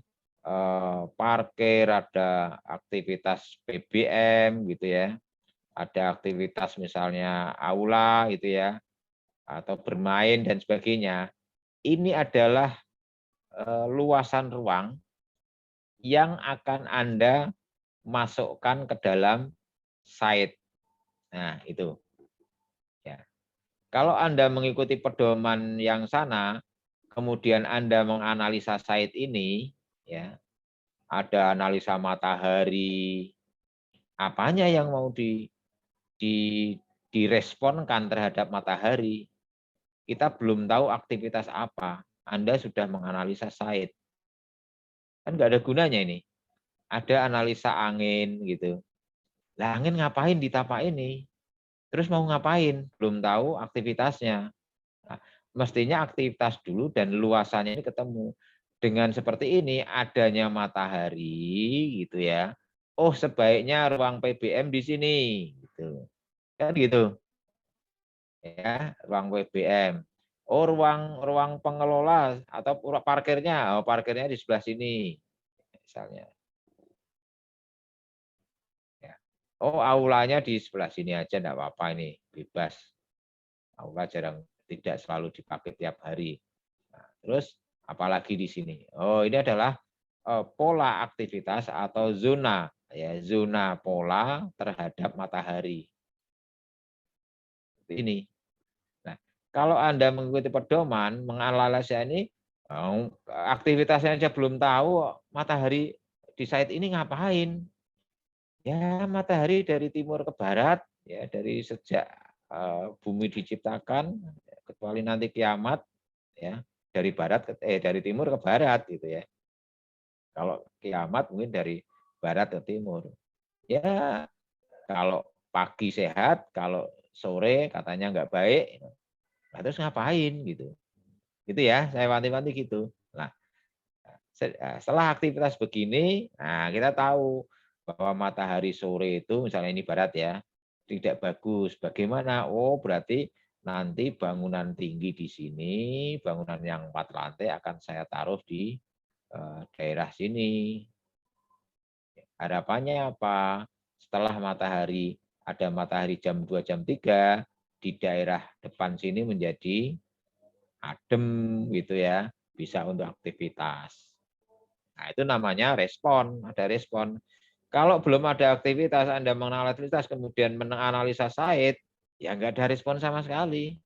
Speaker 1: Parkir, ada aktivitas BBM gitu ya. Ada aktivitas misalnya aula gitu ya, atau bermain dan sebagainya. Ini adalah luasan ruang yang akan Anda masukkan ke dalam site. Nah, itu. Ya. Kalau Anda mengikuti pedoman yang sana, kemudian Anda menganalisa site ini, ya, ada analisa matahari, apanya yang mau diresponkan terhadap matahari. Kita belum tahu aktivitas apa. Anda sudah menganalisa site. Kan nggak ada gunanya ini. Ada analisa angin gitu. Lah angin ngapain di tapak ini? Terus mau ngapain? Belum tahu aktivitasnya. Nah, mestinya aktivitas dulu dan luasannya ini ketemu. Dengan seperti ini adanya matahari gitu ya. Oh, sebaiknya ruang PBM di sini gitu. Kan gitu. Ya, ruang PBM. Oh, ruang pengelola atau parkirnya. Oh, parkirnya di sebelah sini misalnya. Ya. Oh, aulanya di sebelah sini aja enggak apa-apa ini, bebas. Aula jarang tidak selalu dipakai tiap hari. Nah, terus apalagi di sini? Oh, ini adalah pola aktivitas atau zona ya, zona pola terhadap matahari. Ini. Nah, kalau Anda mengikuti pedoman, menganalisa ini, aktivitasnya aja belum tahu, matahari di site ini ngapain? Ya, matahari dari timur ke barat, ya dari sejak bumi diciptakan, kecuali nanti kiamat, ya dari dari timur ke barat gitu ya. Kalau kiamat mungkin dari barat ke timur. Ya, kalau pagi sehat, kalau sore katanya nggak baik, nah, terus ngapain gitu? Gitu ya, saya wanti-wanti gitu. Nah, setelah aktivitas begini, nah kita tahu bahwa matahari sore itu misalnya ini barat ya, tidak bagus. Bagaimana? Oh, berarti nanti bangunan tinggi di sini, bangunan yang 4 lantai akan saya taruh di daerah sini. Harapannya apa? Setelah ada matahari jam 2, jam 3, di daerah depan sini menjadi adem gitu ya, bisa untuk aktivitas. Nah, itu namanya respon, ada respon. Kalau belum ada aktivitas, Anda mengenal aktivitas, kemudian menganalisa site, ya nggak ada respon sama sekali.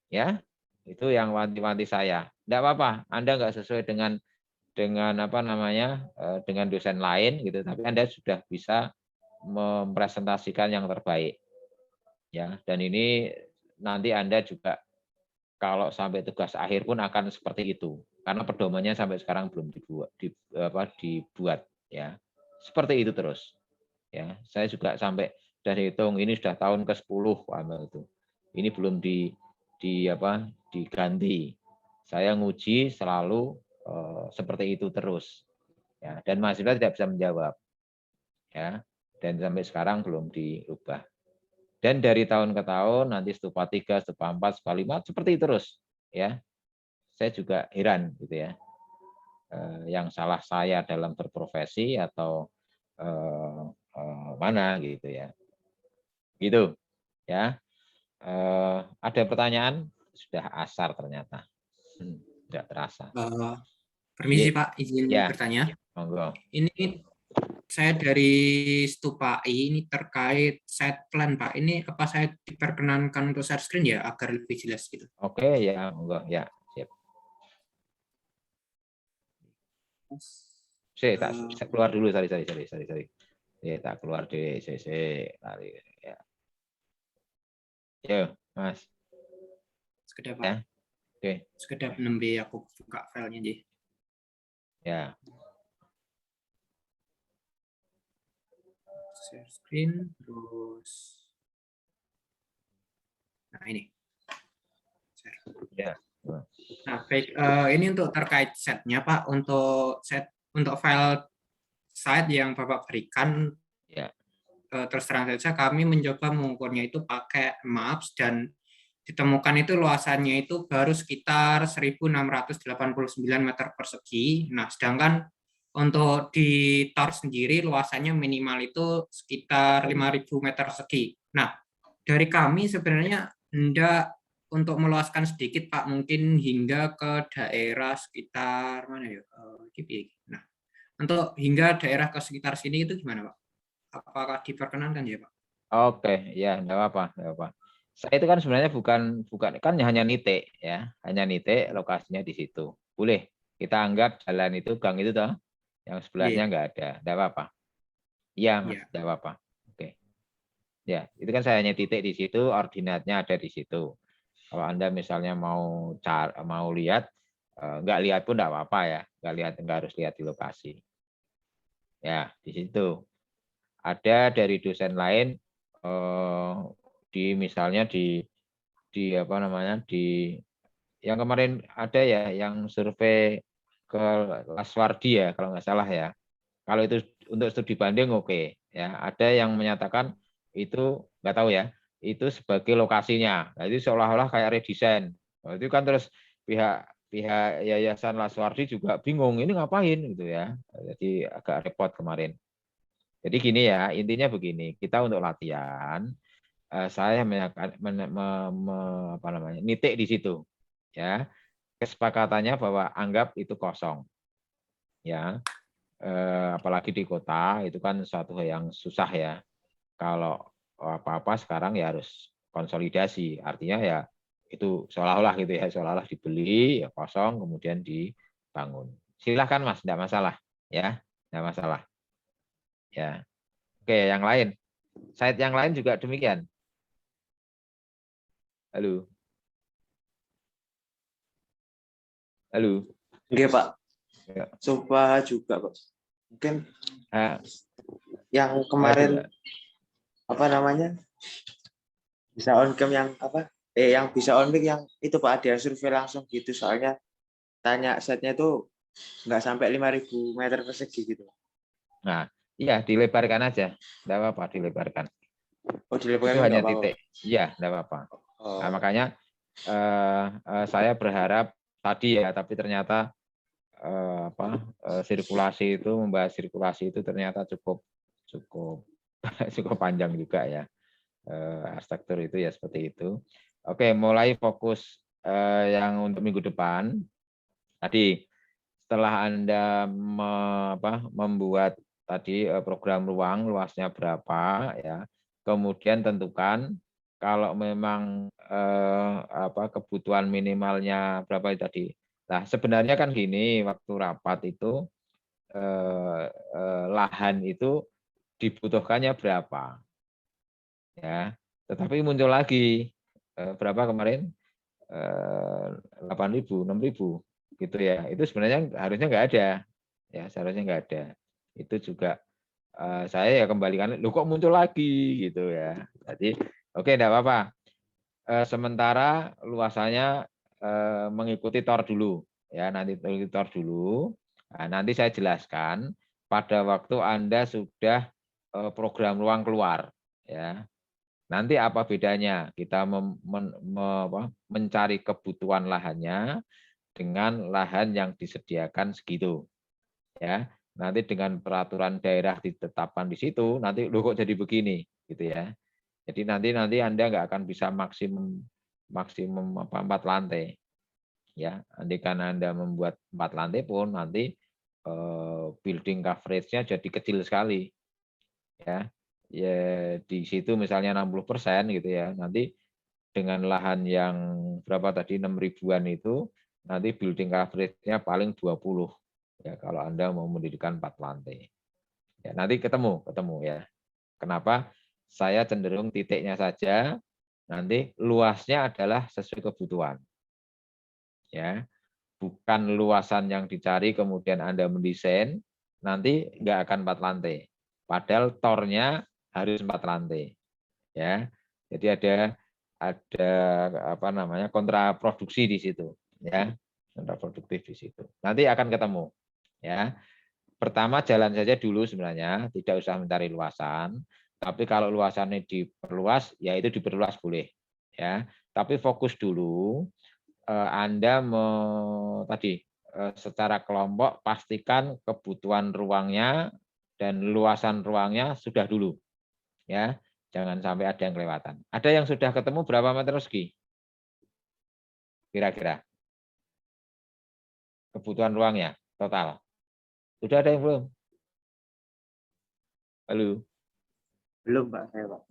Speaker 1: Ya, itu yang wanti-wanti saya. Nggak apa-apa, Anda nggak sesuai dengan apa namanya dengan dosen lain gitu, tapi Anda sudah bisa mempresentasikan yang terbaik. Ya, dan ini nanti Anda juga kalau sampai tugas akhir pun akan seperti itu. Karena pedomannya sampai sekarang belum dibuat ya. Seperti itu terus. Ya, saya juga sampai dari hitung ini sudah tahun ke-10 itu. Ini belum diganti. Saya nguji selalu seperti itu terus. Ya, dan mahasiswa tidak bisa menjawab. Ya, dan sampai sekarang belum diubah. Dan dari tahun ke tahun nanti stupa 3, stupa 4, stupa 5 seperti itu terus. Ya, saya juga heran gitu ya. Yang salah saya dalam berprofesi atau mana gitu ya. Gitu ya. Ada pertanyaan? Sudah asar ternyata. Tidak terasa.
Speaker 3: Permisi Pak, izin
Speaker 1: Ya,
Speaker 3: bertanya.
Speaker 1: monggo.
Speaker 3: Ini saya dari Stupa I, ini terkait site plan Pak. Ini apa saya diperkenankan untuk share screen ya agar lebih jelas gitu?
Speaker 1: Oke ya, monggo ya. Siap. Tak keluar dulu, sorry. Ya, tak keluar di CC. Ya. Yo, Mas.
Speaker 3: Sekedar Pak.
Speaker 1: Ya. Oke.
Speaker 3: Sekedar nembe aku buka filenya deh.
Speaker 1: Ya.
Speaker 3: Share screen, terus nah ini. Share.
Speaker 1: Ya.
Speaker 3: Nah, baik, ini untuk terkait setnya Pak, untuk file site yang Bapak berikan,
Speaker 1: Ya.
Speaker 3: terus terang saja kami mencoba mengukurnya itu pakai maps dan ditemukan itu luasannya itu baru sekitar 1.689 meter persegi. Nah, sedangkan untuk di Tor sendiri luasannya minimal itu sekitar 5.000 meter persegi. Nah, dari kami sebenarnya hendak untuk meluaskan sedikit Pak, mungkin hingga ke daerah sekitar mana ya? Nah, untuk hingga daerah ke sekitar sini itu gimana Pak? Apakah diperkenankan ya Pak?
Speaker 1: Oke, ya enggak apa-apa. Saya itu kan sebenarnya bukan kan hanya nitik ya, hanya nitik lokasinya di situ. Boleh kita anggap jalan itu gang itu toh, yang sebelahnya enggak ada, enggak apa-apa. Iya, Mas,
Speaker 3: Ya.
Speaker 1: tidak apa-apa. Oke. Ya, itu kan saya hanya titik di situ, ordinatnya ada di situ. Kalau Anda misalnya mau lihat, nggak lihat pun nggak apa-apa ya, nggak harus lihat di lokasi. Ya, di situ. Ada dari dosen lain, misalnya di apa namanya, yang kemarin ada ya, yang survei ke Laswardi ya, kalau nggak salah ya. Kalau itu untuk studi banding oke. Ya, ada yang menyatakan itu nggak tahu ya, itu sebagai lokasinya. Nah, itu seolah-olah kayak redesign. Nah, itu kan terus pihak Yayasan Laswardi juga bingung ini ngapain gitu ya. Jadi agak repot kemarin. Jadi gini ya, intinya begini, kita untuk latihan, saya nitik di situ, ya. Kesepakatannya bahwa anggap itu kosong, ya. Apalagi di kota itu kan suatu hal yang susah ya. Kalau apa-apa sekarang ya harus konsolidasi, artinya ya itu seolah-olah gitu ya, seolah-olah dibeli ya kosong kemudian dibangun. Silahkan Mas, tidak masalah, ya, tidak masalah, ya. Oke, yang lain, site yang lain juga demikian. Halo, halo.
Speaker 2: Oke, Pak.
Speaker 1: Ya.
Speaker 2: Coba juga, Pak. Mungkin yang
Speaker 1: Ada.
Speaker 2: kemarin apa namanya? Bisa on cam yang apa? Yang bisa on mic yang itu Pak, ada yang survei langsung gitu, soalnya tanya setnya itu nggak sampai 5.000 meter persegi gitu.
Speaker 1: Nah, iya dilebarkan aja, tidak apa-apa dilebarkan.
Speaker 2: Oh,
Speaker 1: Itu
Speaker 2: dilebarkan
Speaker 1: hanya
Speaker 2: nggak apa-apa.
Speaker 1: titik. Iya, tidak apa-apa. Nah,
Speaker 2: Oh.
Speaker 1: makanya saya berharap tadi ya, tapi ternyata sirkulasi itu, membahas sirkulasi itu ternyata cukup cukup panjang juga ya. Arsitektur itu ya seperti itu. Oke, mulai fokus yang untuk minggu depan. Tadi setelah Anda membuat tadi program ruang luasnya berapa ya, kemudian tentukan kalau memang kebutuhan minimalnya berapa itu tadi. Nah, sebenarnya kan gini, waktu rapat itu lahan itu dibutuhkannya berapa ya. Tetapi muncul lagi berapa kemarin 8.000, 6.000 gitu ya. Itu sebenarnya harusnya nggak ada ya, seharusnya nggak ada. Itu juga saya ya kembalikan, lu kok muncul lagi gitu ya. Jadi oke, enggak apa-apa. Sementara luasannya mengikuti TOR dulu ya, nanti TOR dulu. Nah, nanti saya jelaskan pada waktu Anda sudah program ruang keluar ya. Nanti apa bedanya kita mencari kebutuhan lahannya dengan lahan yang disediakan segitu ya. Nanti dengan peraturan daerah ditetapkan di situ, nanti loh kok jadi begini gitu ya. Jadi nanti Anda nggak akan bisa maksimum 4 lantai ya. Andaikan Anda membuat 4 lantai pun nanti building coverage-nya jadi kecil sekali ya. Ya di situ misalnya 60% gitu ya. Nanti dengan lahan yang berapa tadi 6 ribuan itu nanti building coverage-nya paling 20 ya kalau Anda mau mendirikan 4 lantai. Ya, nanti ketemu ya. Kenapa? Saya cenderung titiknya saja, nanti luasnya adalah sesuai kebutuhan. Ya, bukan luasan yang dicari kemudian Anda mendesain, nanti nggak akan 4 lantai. Padahal tornya harus 4 lantai. Ya. Jadi ada kontraproduksi di situ, ya. Kontraproduktif di situ. Nanti akan ketemu, ya. Pertama jalan saja dulu sebenarnya, tidak usah mencari luasan. Tapi kalau luasannya diperluas, ya itu diperluas boleh. Ya, tapi fokus dulu. Anda secara kelompok pastikan kebutuhan ruangnya dan luasan ruangnya sudah dulu. Ya, jangan sampai ada yang kelewatan. Ada yang sudah ketemu berapa meter persegi? Kira-kira kebutuhan ruangnya total. Sudah ada yang belum? Halo?
Speaker 2: Belum, Pak, saya, Pak.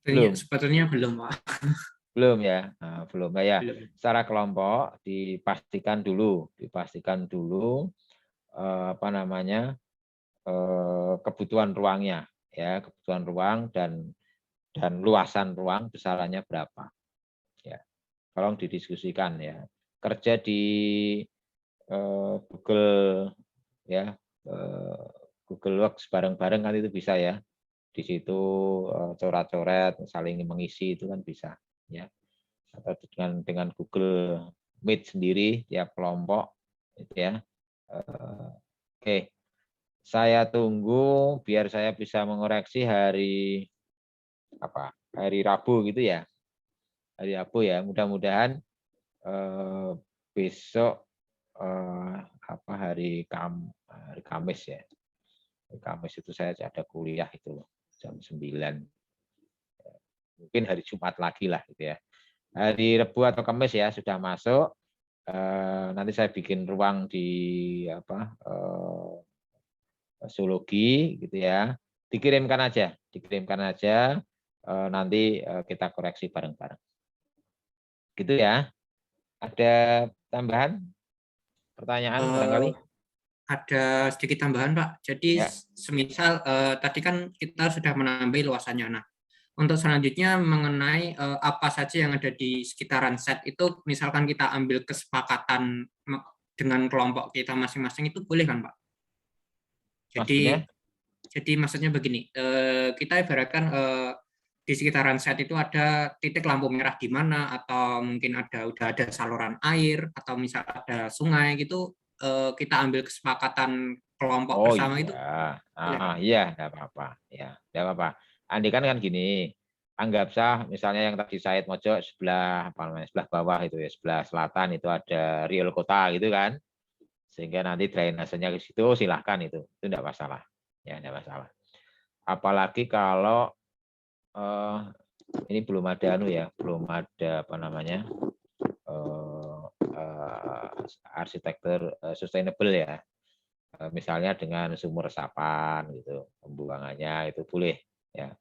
Speaker 1: Belum.
Speaker 3: Sebetulnya belum, Pak.
Speaker 1: Belum ya, belum ya.
Speaker 3: Belum.
Speaker 1: Secara kelompok dipastikan dulu kebutuhan ruangnya ya, kebutuhan ruang dan luasan ruang besarannya berapa. Ya, tolong didiskusikan ya. Kerja di Google ya, Google Works bareng-bareng kan itu bisa ya. Di situ coret-coret, saling mengisi itu kan bisa ya. Atau dengan Google Meet sendiri tiap kelompok itu ya. Oke. Saya tunggu biar saya bisa mengoreksi hari Rabu gitu ya. Hari Rabu ya. Mudah-mudahan besok hari Kamis ya. Hari Kamis itu saya ada kuliah itu loh, jam 9. Mungkin hari Jumat lagi lah gitu ya. Hari Rabu atau Kamis ya sudah masuk. Nanti saya bikin ruang di zoologi gitu ya, dikirimkan aja, nanti kita koreksi bareng-bareng gitu ya. Ada tambahan pertanyaan barangkali?
Speaker 3: Ada sedikit tambahan Pak, jadi
Speaker 1: Ya.
Speaker 3: semisal tadi kan kita sudah menambah luasannya. Nah, untuk selanjutnya mengenai apa saja yang ada di sekitaran set itu, misalkan kita ambil kesepakatan dengan kelompok kita masing-masing, itu boleh kan Pak?
Speaker 1: Maksudnya?
Speaker 3: Jadi maksudnya begini, kita ibaratkan di sekitaran set itu ada titik lampu merah di mana, atau mungkin udah ada saluran air, atau misal ada sungai gitu, kita ambil kesepakatan kelompok
Speaker 1: Oh
Speaker 3: bersama itu
Speaker 1: iya,
Speaker 3: boleh Pak?
Speaker 1: iya, enggak apa-apa, ya, enggak apa-apa. Andai kan gini, anggap sah misalnya yang tadi Said Mojo sebelah sebelah bawah itu ya, sebelah selatan itu ada real kota gitu kan, sehingga nanti drainasenya ke situ silahkan itu enggak masalah, ya enggak masalah. Apalagi kalau ini belum ada belum ada arsitektur sustainable ya. Misalnya dengan sumur resapan gitu, pembuangannya itu boleh ya.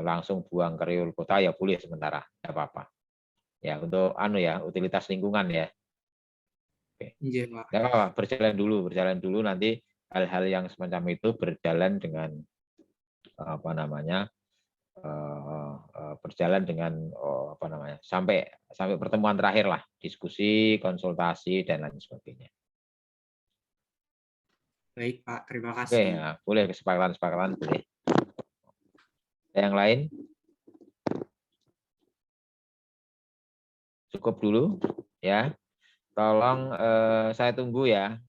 Speaker 1: Langsung buang ke riul kota ya boleh sementara, enggak apa-apa. Ya untuk utilitas lingkungan ya. Oke.
Speaker 3: Iya Pak.
Speaker 1: Enggak apa-apa, berjalan dulu nanti hal-hal yang semacam itu berjalan dengan berjalan dengan sampai pertemuan terakhir lah, diskusi, konsultasi dan lain sebagainya.
Speaker 3: Baik Pak, terima
Speaker 1: Oke,
Speaker 3: kasih.
Speaker 1: ya, boleh kesepakatan boleh. Yang lain cukup dulu ya. Tolong saya tunggu ya.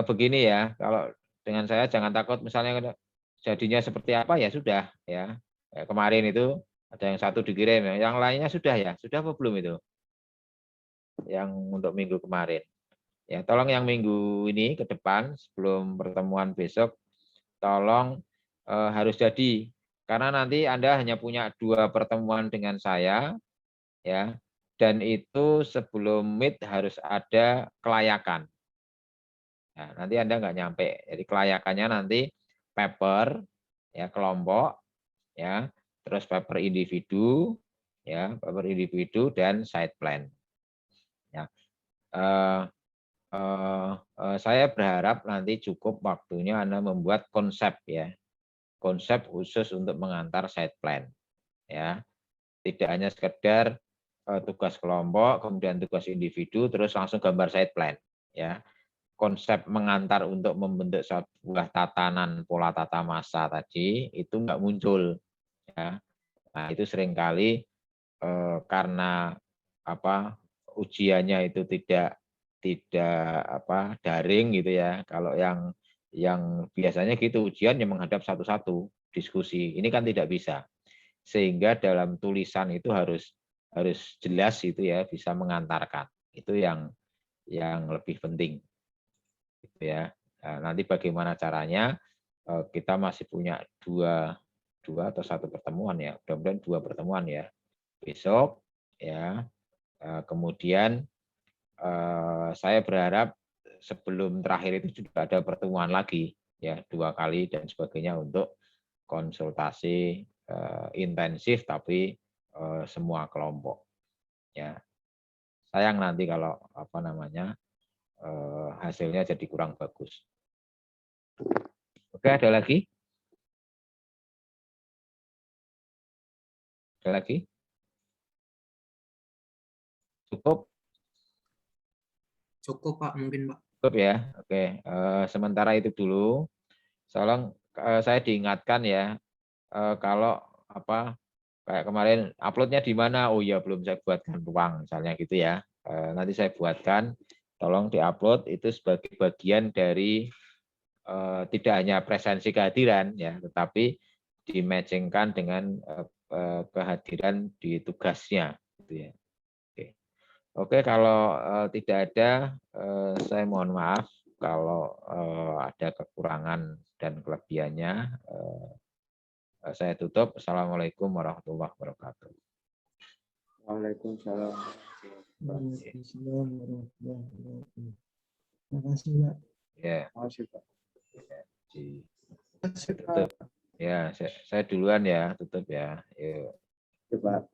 Speaker 1: Begini ya, kalau dengan saya jangan takut misalnya jadinya seperti apa ya sudah ya. Kemarin itu ada yang satu dikirim, yang lainnya sudah ya. Sudah apa belum itu? Yang untuk minggu kemarin. Ya, tolong yang minggu ini ke depan sebelum pertemuan besok tolong harus jadi, karena nanti Anda hanya punya 2 pertemuan dengan saya ya, dan itu sebelum Meet harus ada kelayakan. Nah, nanti Anda nggak nyampe. Jadi kelayakannya nanti paper ya kelompok ya, terus paper individu dan side plan. Ya. Saya berharap nanti cukup waktunya Anda membuat konsep ya. Konsep khusus untuk mengantar side plan. Ya. Tidak hanya sekedar tugas kelompok, kemudian tugas individu, terus langsung gambar side plan. Ya. Konsep mengantar untuk membentuk sebuah tatanan pola tata massa tadi itu nggak muncul. Ya. Nah, itu seringkali karena ujiannya itu tidak daring gitu ya. Kalau yang biasanya gitu ujian yang menghadap satu-satu diskusi. Ini kan tidak bisa. Sehingga dalam tulisan itu harus jelas itu ya, bisa mengantarkan. Itu yang lebih penting. Gitu ya. Nah, nanti bagaimana caranya? Kita masih punya dua atau satu pertemuan ya. Mudah-mudahan 2 pertemuan ya. Besok ya. Kemudian saya berharap sebelum terakhir itu juga ada pertemuan lagi ya 2 kali dan sebagainya untuk konsultasi intensif tapi semua kelompok ya. Sayang nanti kalau hasilnya jadi kurang bagus. Oke, ada lagi? Ada lagi? Cukup?
Speaker 3: Cukup Pak, mungkin Pak.
Speaker 1: Cukup ya. Oke. Sementara itu dulu. Tolong saya diingatkan ya. Kalau apa kayak kemarin uploadnya di mana? Oh ya belum saya buatkan ruang misalnya gitu ya. Nanti saya buatkan. Tolong diupload itu sebagai bagian dari tidak hanya presensi kehadiran ya, tetapi dimatchingkan dengan kehadiran di tugasnya gitu ya. Oke, kalau tidak ada saya mohon maaf kalau ada kekurangan dan kelebihannya. Saya tutup. Assalamualaikum warahmatullahi wabarakatuh.
Speaker 2: Waalaikumsalam.
Speaker 4: Waalaikumsalam warahmatullahi wabarakatuh. Terima kasih, Pak.
Speaker 1: Ya,
Speaker 2: Makasih, Pak.
Speaker 1: tutup. Ya, saya duluan ya, tutup ya. Yuk.
Speaker 2: Pak.